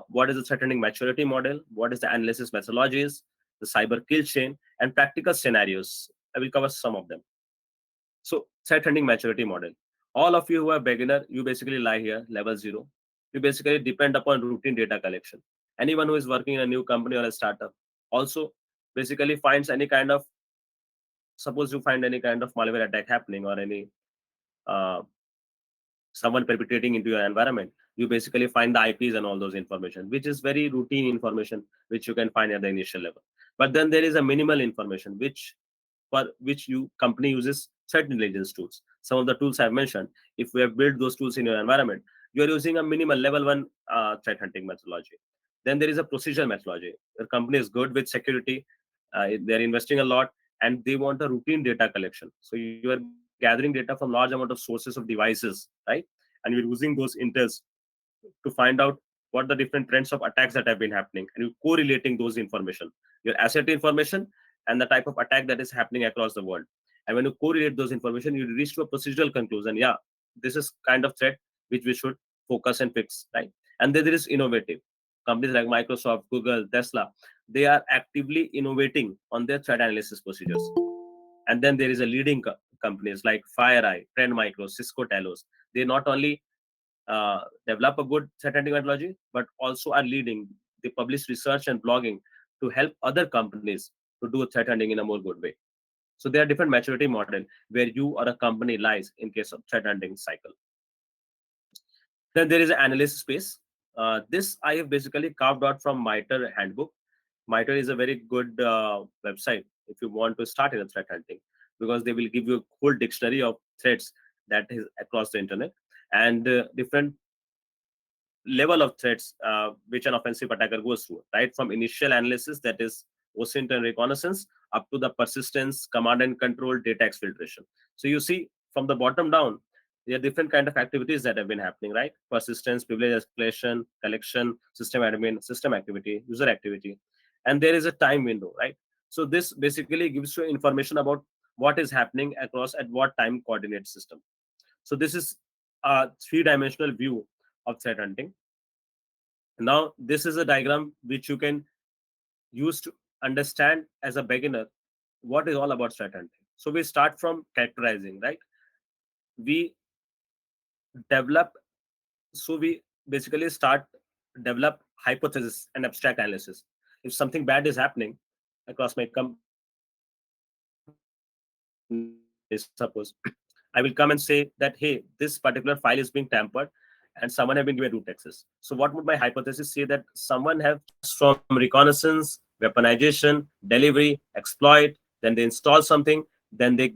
What is the threat hunting maturity model? What is the analysis methodologies, the cyber kill chain, and practical scenarios? I will cover some of them. So threat hunting maturity model. All of you who are beginner, you basically lie here, level 0. You basically depend upon routine data collection. Anyone who is working in a new company or a startup also basically finds any kind of, suppose you find any kind of malware attack happening or any uh, someone perpetrating into your environment, you basically find the IPs and all those information, which is very routine information which you can find at the initial level. But then there is a minimal information which for which you company uses threat intelligence tools. Some of the tools I've mentioned, if we have built those tools in your environment, you are using a minimal level 1 threat hunting methodology. Then there is a procedure methodology. The company is good with security, they're investing a lot, and they want a routine data collection. So you are gathering data from large amount of sources of devices, right? And you're using those intels to find out what the different trends of attacks that have been happening, and you correlating those information, your asset information and the type of attack that is happening across the world. And when you correlate those information, you reach to a procedural conclusion. Yeah, this is kind of threat which we should focus and fix, right? And then there is innovative companies like Microsoft, Google, Tesla. They are actively innovating on their threat analysis procedures. And then there is a leading companies like FireEye, Trend Micro, Cisco, Talos. They not only develop a good threat hunting methodology, but also are leading. They publish research and blogging to help other companies to do threat hunting in a more good way. So there are different maturity model where you or a company lies in case of threat hunting cycle. Then there is an analysis space. This I have basically carved out from MITRE handbook. MITRE is a very good website if you want to start in a threat hunting, because they will give you a whole dictionary of threats that is across the internet, and different level of threats which an offensive attacker goes through, right? From initial analysis, that is OSINT and reconnaissance, up to the persistence, command and control, data exfiltration. So you see from the bottom down, there are different kind of activities that have been happening, right? Persistence, privilege escalation, collection, system admin, system activity, user activity, and there is a time window, right? So this basically gives you information about what is happening across at what time coordinate system. So this is a three-dimensional view of threat hunting. Now, this is a diagram which you can use to understand as a beginner what is all about threat hunting. So we start from characterizing, right? We develop, so we basically start develop hypothesis and abstract analysis. If something bad is happening across my company, suppose I will come and say that, hey, this particular file is being tampered and someone have been given root access. So what would my hypothesis say? That someone have just from reconnaissance, weaponization, delivery, exploit, then they install something, then they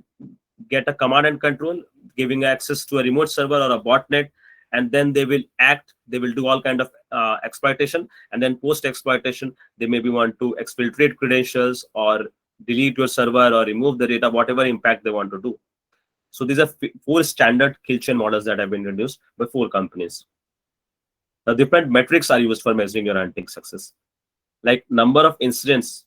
get a command and control, giving access to a remote server or a botnet, and then they will act, they will do all kind of exploitation, and then post exploitation they maybe want to exfiltrate credentials or delete your server or remove the data, whatever impact they want to do. So these are four standard kill chain models that have been introduced by 4 companies. The different metrics are used for measuring your hunting success, like number of incidents,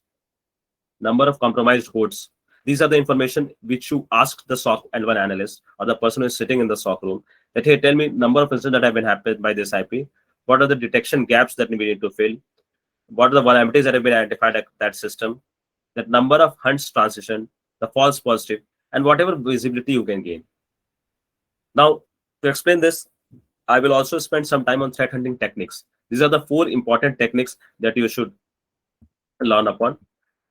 number of compromised hosts. These are the information which you ask the SOC and one analyst or the person who is sitting in the SOC room, that, hey, tell me number of incidents that have been happened by this IP. What are the detection gaps that we need to fill? What are the vulnerabilities that have been identified at that system? That number of hunts transition, the false positive, and whatever visibility you can gain. Now, to explain this, I will also spend some time on threat hunting techniques. These are the four important techniques that you should learn upon.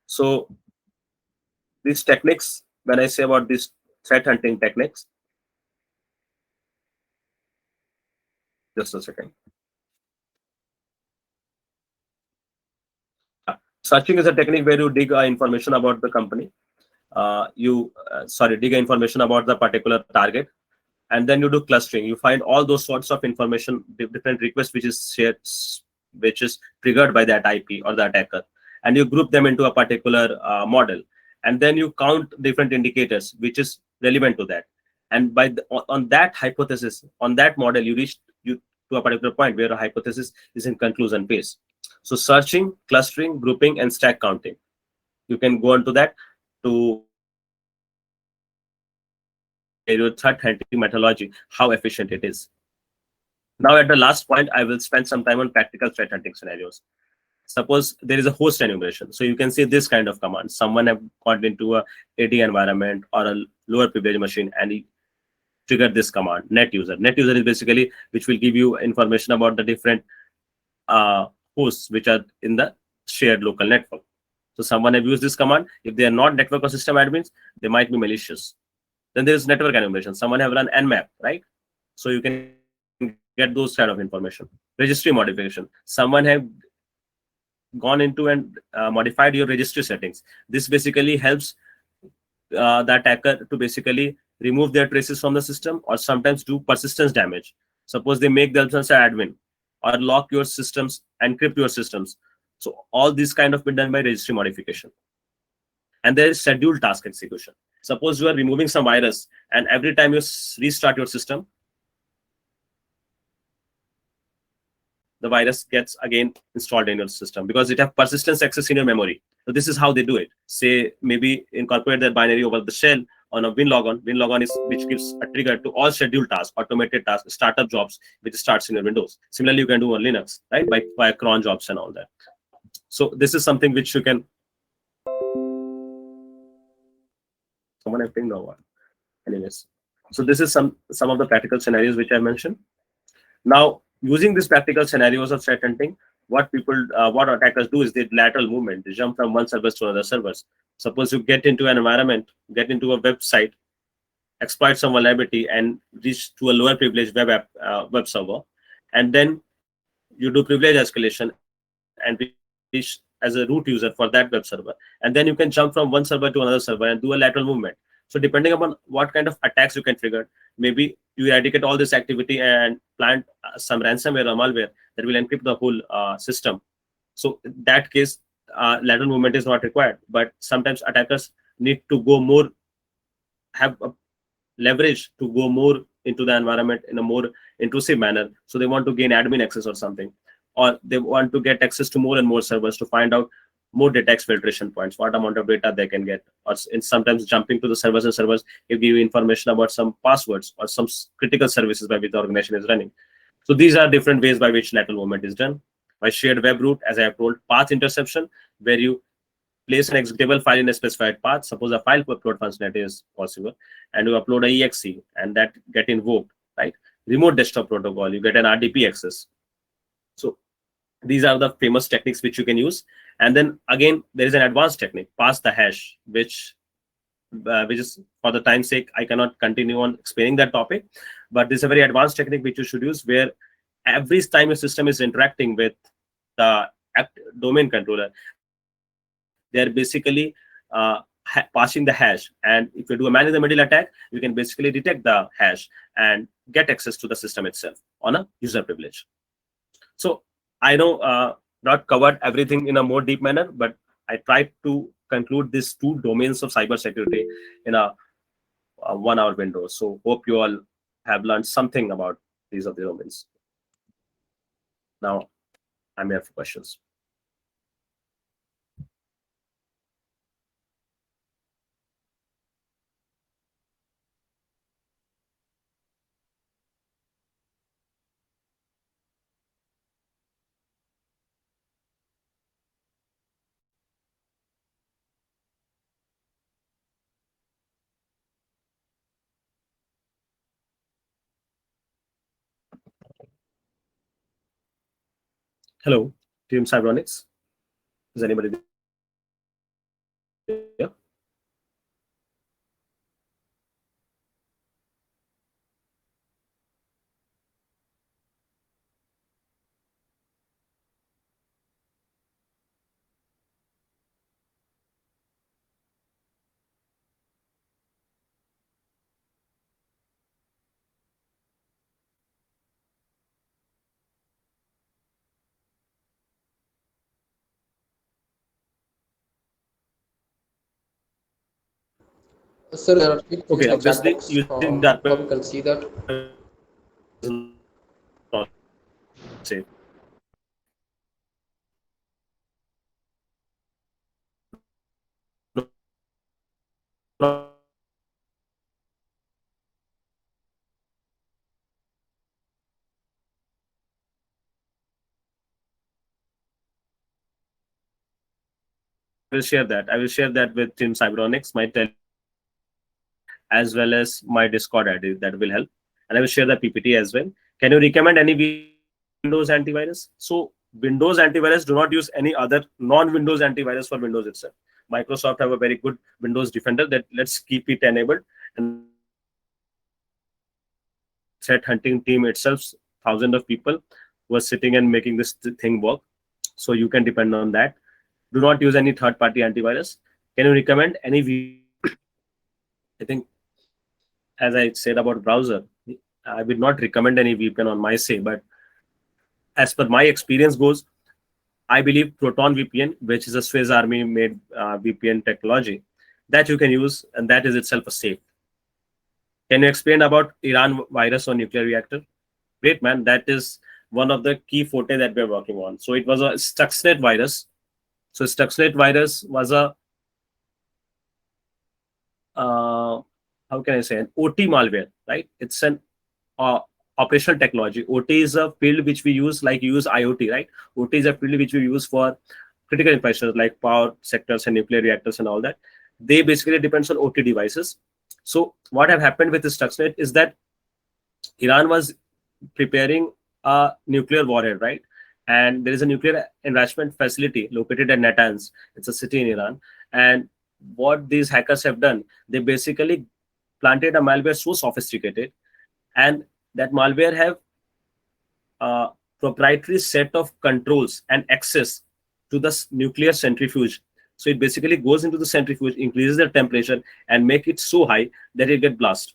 So these techniques, when I say about these threat hunting techniques, just a second. Yeah, searching is a technique where you dig information about the company. Dig information about the particular target, and then you do clustering. You find all those sorts of information, different requests which is shared, which is triggered by that IP or the attacker, and you group them into a particular model, and then you count different indicators which is relevant to that, and on that hypothesis, on that model, you reach you to a particular point where a hypothesis is in conclusion phase. So searching, clustering, grouping, and stack counting, you can go into that to your threat hunting methodology, how efficient it is. Now, at the last point, I will spend some time on practical threat hunting scenarios. Suppose there is a host enumeration. So you can see this kind of command. Someone have got into a AD environment or a lower privilege machine, and he triggered this command, net user. Net user is basically which will give you information about the different uh, hosts which are in the shared local network. So someone have used this command. If they are not network or system admins, they might be malicious. Then there is network enumeration. Someone have run nmap, right? So you can get those kind of information. Registry modification. Someone have gone into and modified your registry settings. This basically helps the attacker to basically remove their traces from the system, or sometimes do persistence damage. Suppose they make themselves an admin, or lock your systems, encrypt your systems. So all this kind of been done by registry modification. And there is scheduled task execution. Suppose you are removing some virus, and every time you restart your system, the virus gets again installed in your system because it has persistence access in your memory. So this is how they do it. Say maybe incorporate that binary over the shell on a WinLogon. WinLogon is which gives a trigger to all scheduled tasks, automated tasks, startup jobs, which starts in your Windows. Similarly, you can do on Linux, right? By cron jobs and all that. So this is something which you can. Someone have pinged over. Anyways, so this is some of the practical scenarios which I mentioned. Now, using these practical scenarios of threat hunting, what attackers do is they lateral movement. They jump from one service to another service. Suppose you get into an environment, get into a website, exploit some vulnerability, and reach to a lower privilege web server, and then you do privilege escalation and reach as a root user for that web server, and then you can jump from one server to another server and do a lateral movement. So depending upon what kind of attacks you can trigger, maybe you eradicate all this activity and plant some ransomware or malware that will encrypt the whole system. So in that case, lateral movement is not required. But sometimes attackers need to go more, have a leverage to go more into the environment in a more intrusive manner. So they want to gain admin access or something, or they want to get access to more and more servers to find out more data exfiltration points, what amount of data they can get, or sometimes jumping to the servers and servers give you information about some passwords or some critical services by which the organization is running. So these are different ways by which lateral movement is done. By shared web route, as I have told, path interception, where you place an executable file in a specified path. Suppose a file upload functionality is possible, and you upload a exe, and that get invoked, right? Remote desktop protocol, you get an RDP access. So these are the famous techniques which you can use. And then again, there is an advanced technique, pass the hash, which is, for the time's sake, I cannot continue on explaining that topic. But this is a very advanced technique which you should use, where every time your system is interacting with the domain controller, they are basically passing the hash. And if you do a man in the middle attack, you can basically detect the hash and get access to the system itself on a user privilege. So I know not covered everything in a more deep manner, but I tried to conclude these two domains of cybersecurity in a 1 hour window. So hope you all have learned something about these of the domains. Now I'm here for questions. Hello, Team Cyberonics. Is anybody there? Sir, there are three questions Okay, in the chat obviously box. using dark web Hope you can see that. is not safe. I will share that. I will share that with Team Cyberonics, my Telegram channel, as well as my Discord ID. That will help. And I will share the PPT as well. Can you recommend any VPN for Windows antivirus? So Windows antivirus do not use any other non-Windows antivirus for Windows itself. Microsoft have a very good Windows Defender that let's keep it enabled. And that is the threat hunting team itself, thousands of people was sitting and making this thing work. So you can depend on that. Do not use any third-party antivirus. Can you recommend any VPN? I think, as I said about browser, I would not recommend any VPN on my say, but as per my experience goes, I believe Proton VPN, which is a Swiss Army made VPN technology, that you can use, and that is itself a safe. Can you explain about Iran virus on nuclear reactor? Great, man. That is one of the key forte that we're working on. So it was a Stuxnet virus. So Stuxnet virus was a how can I say, an OT malware, right? It's an operational technology. OT is a field which we use, like you use IoT, right? OT is a field which we use for critical infrastructure like power sectors and nuclear reactors and all that. They basically depends on OT devices. So what have happened with the Stuxnet is that Iran was preparing a nuclear warhead, right? And there is a nuclear enrichment facility located at Natanz. It's a city in Iran. And what these hackers have done, they basically planted a malware so sophisticated, and that malware have a proprietary set of controls and access to the nuclear centrifuge. So it basically goes into the centrifuge, increases the temperature, and make it so high that it get blast.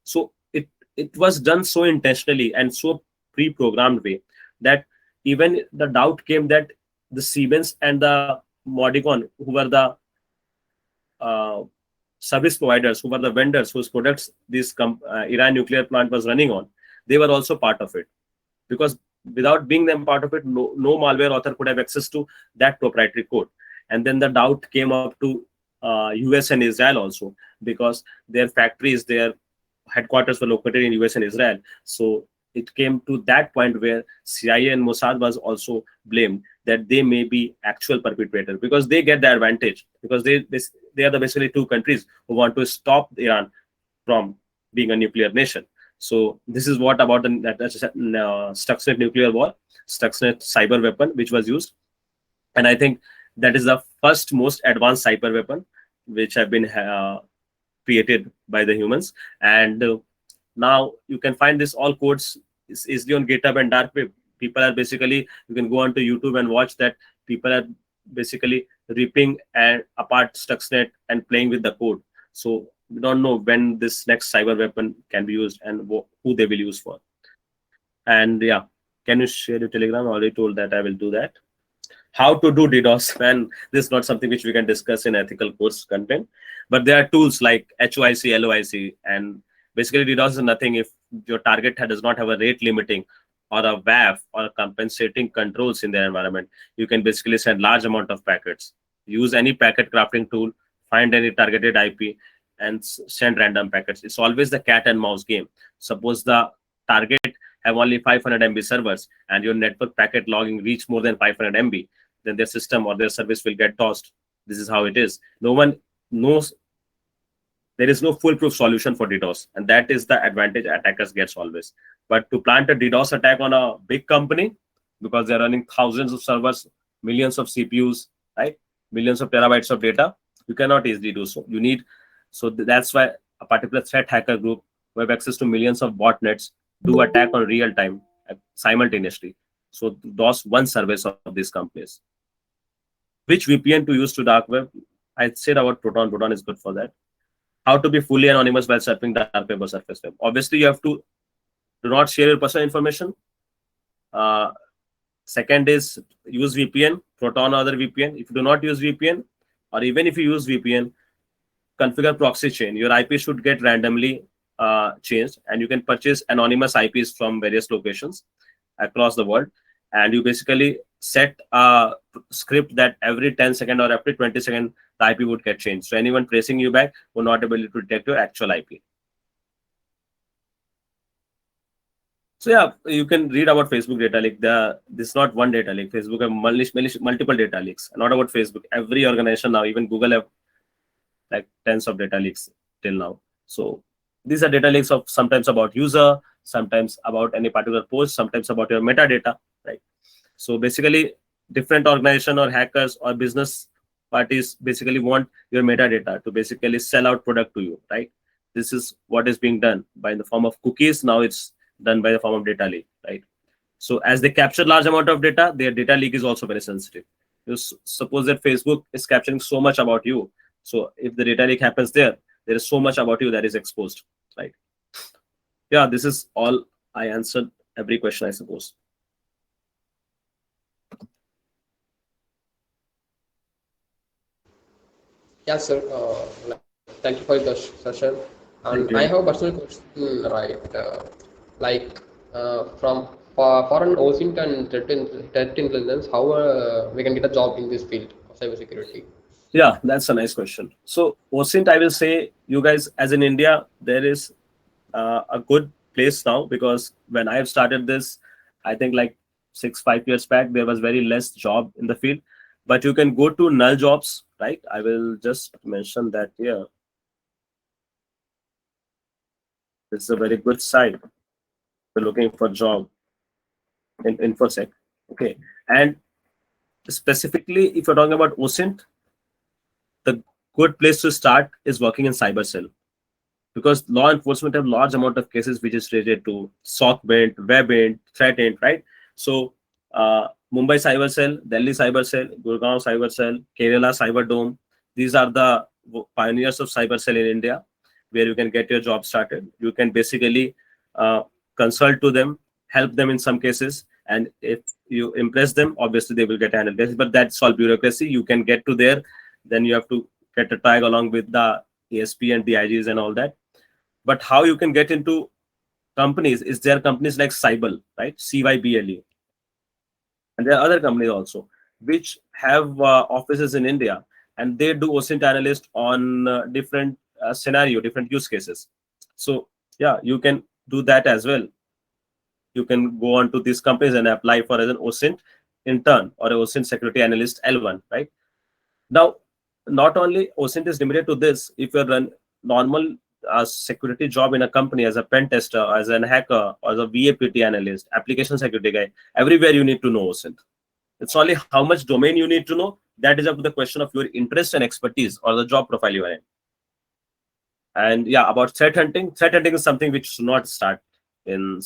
So it was done so intentionally and so pre-programmed way that even the doubt came that the Siemens and the Modicon, who were the uh, service providers, who were the vendors whose products this Iran nuclear plant was running on, they were also part of it. Because without being them part of it, no malware author could have access to that proprietary code. And then the doubt came up to US and Israel also, because their factories, their headquarters were located in US and Israel. So it came to that point where CIA and Mossad was also blamed that they may be actual perpetrator, because they get the advantage, because they are the basically two countries who want to stop Iran from being a nuclear nation. So this is what about the Stuxnet nuclear war, Stuxnet cyber weapon, which was used. And I think that is the first most advanced cyber weapon which have been created by the humans. And now you can find this all codes is easily on GitHub and dark web. People are basically, you can go onto YouTube and watch that people are basically ripping and apart Stuxnet and playing with the code. So we don't know when this next cyber weapon can be used and who they will use for. And yeah, can you share your Telegram? I already told that I will do that. How to do DDoS, and this is not something which we can discuss in ethical course content, but there are tools like HOIC, LOIC, and basically DDoS is nothing if your target does not have a rate limiting or a WAF or compensating controls in their environment. You can basically send large amount of packets. Use any packet crafting tool, find any targeted IP, and send random packets. It's always the cat and mouse game. Suppose the target have only 500 MB servers and your network packet logging reach more than 500 MB, then their system or their service will get tossed. This is how it is. No one knows. There is no foolproof solution for DDoS, and that is the advantage attackers gets always. But to plant a DDoS attack on a big company, because they're running thousands of servers, millions of CPUs, right? Millions of terabytes of data. You cannot easily do so. You need, so that's why a particular threat hacker group who have access to millions of botnets do attack on real time simultaneously. So DOS one service of these companies. Which VPN to use to dark web? I said about Proton. Proton is good for that. How to be fully anonymous while surfing dark web or surface web? Obviously, you have to do not share your personal information. Second is use VPN, Proton or other VPN. If you do not use VPN, or even if you use VPN, configure proxy chain. Your IP should get randomly changed, and you can purchase anonymous IPs from various locations across the world. And you basically set a script that every 10 seconds or every 20 seconds, the IP would get changed. So anyone tracing you back will not be able to detect your actual IP. So yeah, you can read about Facebook data leak. This is not one data leak. Facebook have multiple data leaks. Not about Facebook. Every organization now, even Google have like tens of data leaks till now. So these are data leaks of sometimes about user, sometimes about any particular post, sometimes about your metadata, right? So basically, different organization or hackers or business parties basically want your metadata to basically sell out product to you, right? This is what is being done by the form of cookies. Now it's done by the form of data leak, right? So as they capture large amount of data, their data leak is also very sensitive. You suppose that Facebook is capturing so much about you. So if the data leak happens there is so much about you that is exposed, right? Yeah, this is all. I answered every question, I suppose. Yeah, sir. Thank you for the session. And Thank I have you. a personal question, right? Like from foreign OSINT and threat intelligence, how we can get a job in this field of cybersecurity? Yeah, that's a nice question. So OSINT, I will say, you guys, as in India, there is a good place now, because when I have started this, I think like 5 years back, there was very less job in the field. But you can go to null jobs, right? I will just mention that here. This is a very good site. We're looking for job in InfoSec. Okay. And specifically, if you're talking about OSINT, the good place to start is working in cyber cell, because law enforcement have large amount of cases which is related to SOC-int, web-int, threat-int, right? So Mumbai Cyber Cell, Delhi Cyber Cell, Gurgaon Cyber Cell, Kerala Cyber Dome, these are the pioneers of cyber cell in India, where you can get your job started. You can basically uh, consult to them, help them in some cases, and if you impress them, obviously they will get handled cases, but that's all bureaucracy. You can get to there, then you have to get a tag along with the ASP and DIGs and all that. But how you can get into companies is, there are companies like Cybele, right? CYBLE. And there are other companies also which have offices in India, and they do OSINT analyst on different scenario, different use cases. So yeah, you can do that as well. You can go on to these companies and apply for as an OSINT intern or an OSINT security analyst L1, right? Now, not only OSINT is limited to this. If you run normal security job in a company as a pen tester, as a hacker, or as a VAPT analyst, application security guy, everywhere you need to know OSINT. It's only how much domain you need to know. That is up to the question of your interest and expertise or the job profile you are in. And yeah, about threat hunting. Threat hunting is something which should not start in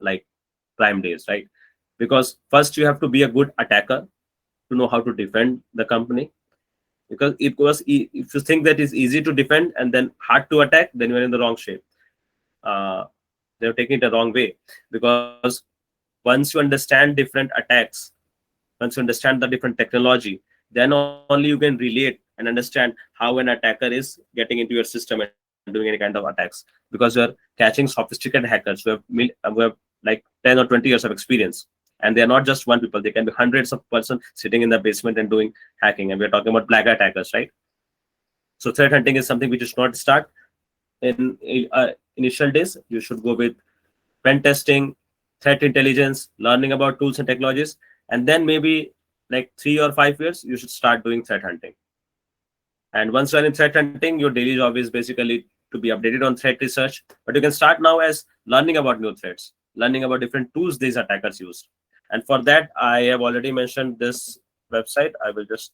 like prime days, right? Because first you have to be a good attacker to know how to defend the company. Because if you think that it's easy to defend and then hard to attack, then you're in the wrong shape. They're taking it the wrong way, because once you understand different attacks, once you understand the different technology, then only you can relate and understand how an attacker is getting into your system and doing any kind of attacks. Because you're catching sophisticated hackers who have like 10 or 20 years of experience, and they are not just one people. They can be hundreds of persons sitting in the basement and doing hacking, and we're talking about black attackers, right? So threat hunting is something which should not start in initial days. You should go with pen testing, threat intelligence, learning about tools and technologies, and then maybe like 3 or 5 years you should start doing threat hunting. And once you're in threat hunting, your daily job is basically to be updated on threat research. But you can start now as learning about new threats, learning about different tools these attackers use. And for that, I have already mentioned this website. I will just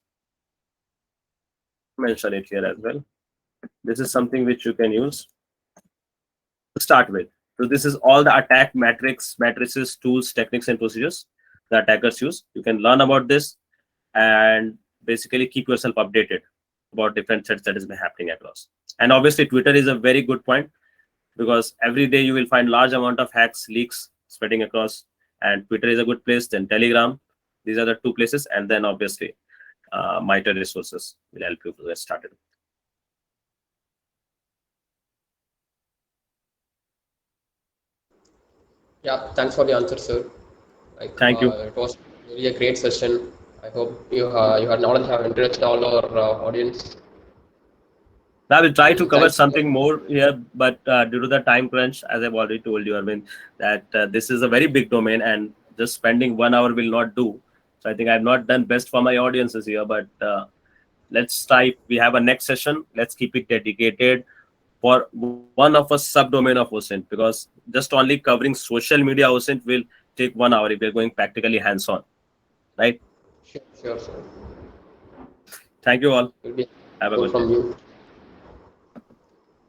mention it here as well. This is something which you can use to start with. So this is all the attack matrices, tools, techniques, and procedures the attackers use. You can learn about this and basically keep yourself updated about different threats that is happening across. And obviously, Twitter is a very good point because every day you will find large amount of hacks, leaks spreading across, and Twitter is a good place. Then Telegram, these are the two places, and then obviously, MITRE resources will help you to get started. Yeah, thanks for the answer, sir. Thank you. It was really a great session. I hope you had knowledge have enriched all our audience. I will try to And cover thanks for something more here, but due to the time crunch, as I've already told you, Arvind, that this is a very big domain, and just spending 1 hour will not do. So I think I've not done best for my audiences here, but let's try. We have a next session. Let's keep it dedicated for one of a subdomain of OSINT, because just only covering social media OSINT will take 1 hour if we're going practically hands-on, right? sure, sir. Thank you all. Will be Have a more good day. from you.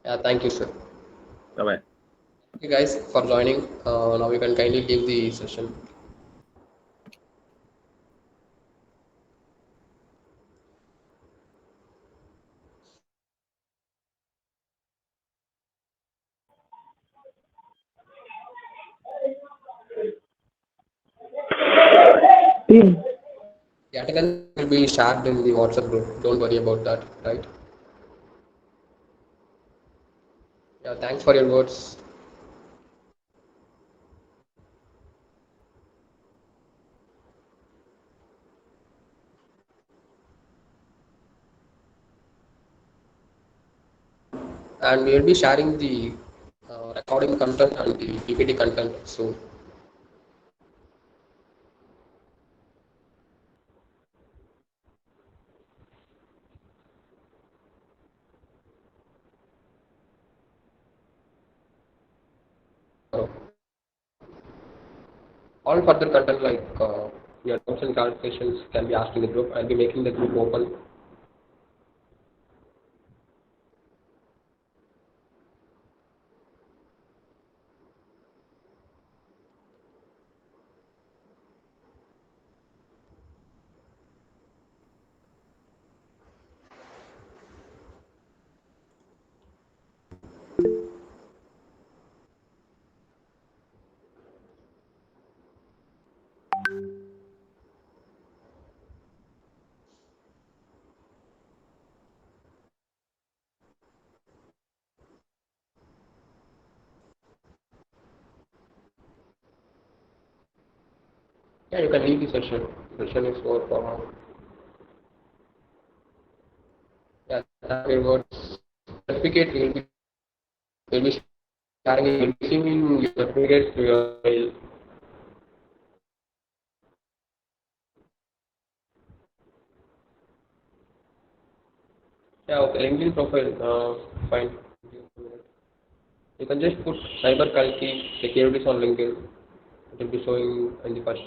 Yeah, thank you, sir. Bye-bye. Thank you guys for joining. Now you can kindly leave the session. The attendance will be shared in the WhatsApp group. Don't worry about that, right? Yeah, thanks for your words. And we will be sharing the recording content and the PPT content soon. All further content like your doubts and clarifications can be asked in the group. I'll be making the group open. Yeah, you can leave the session. Session is over for now. Yeah, thank you very much. Certificate will be sharing. Will be receiving your certificates to your mail. Yeah, okay. LinkedIn profile. Fine. You can just put cyber securities on LinkedIn. It will be showing in the first.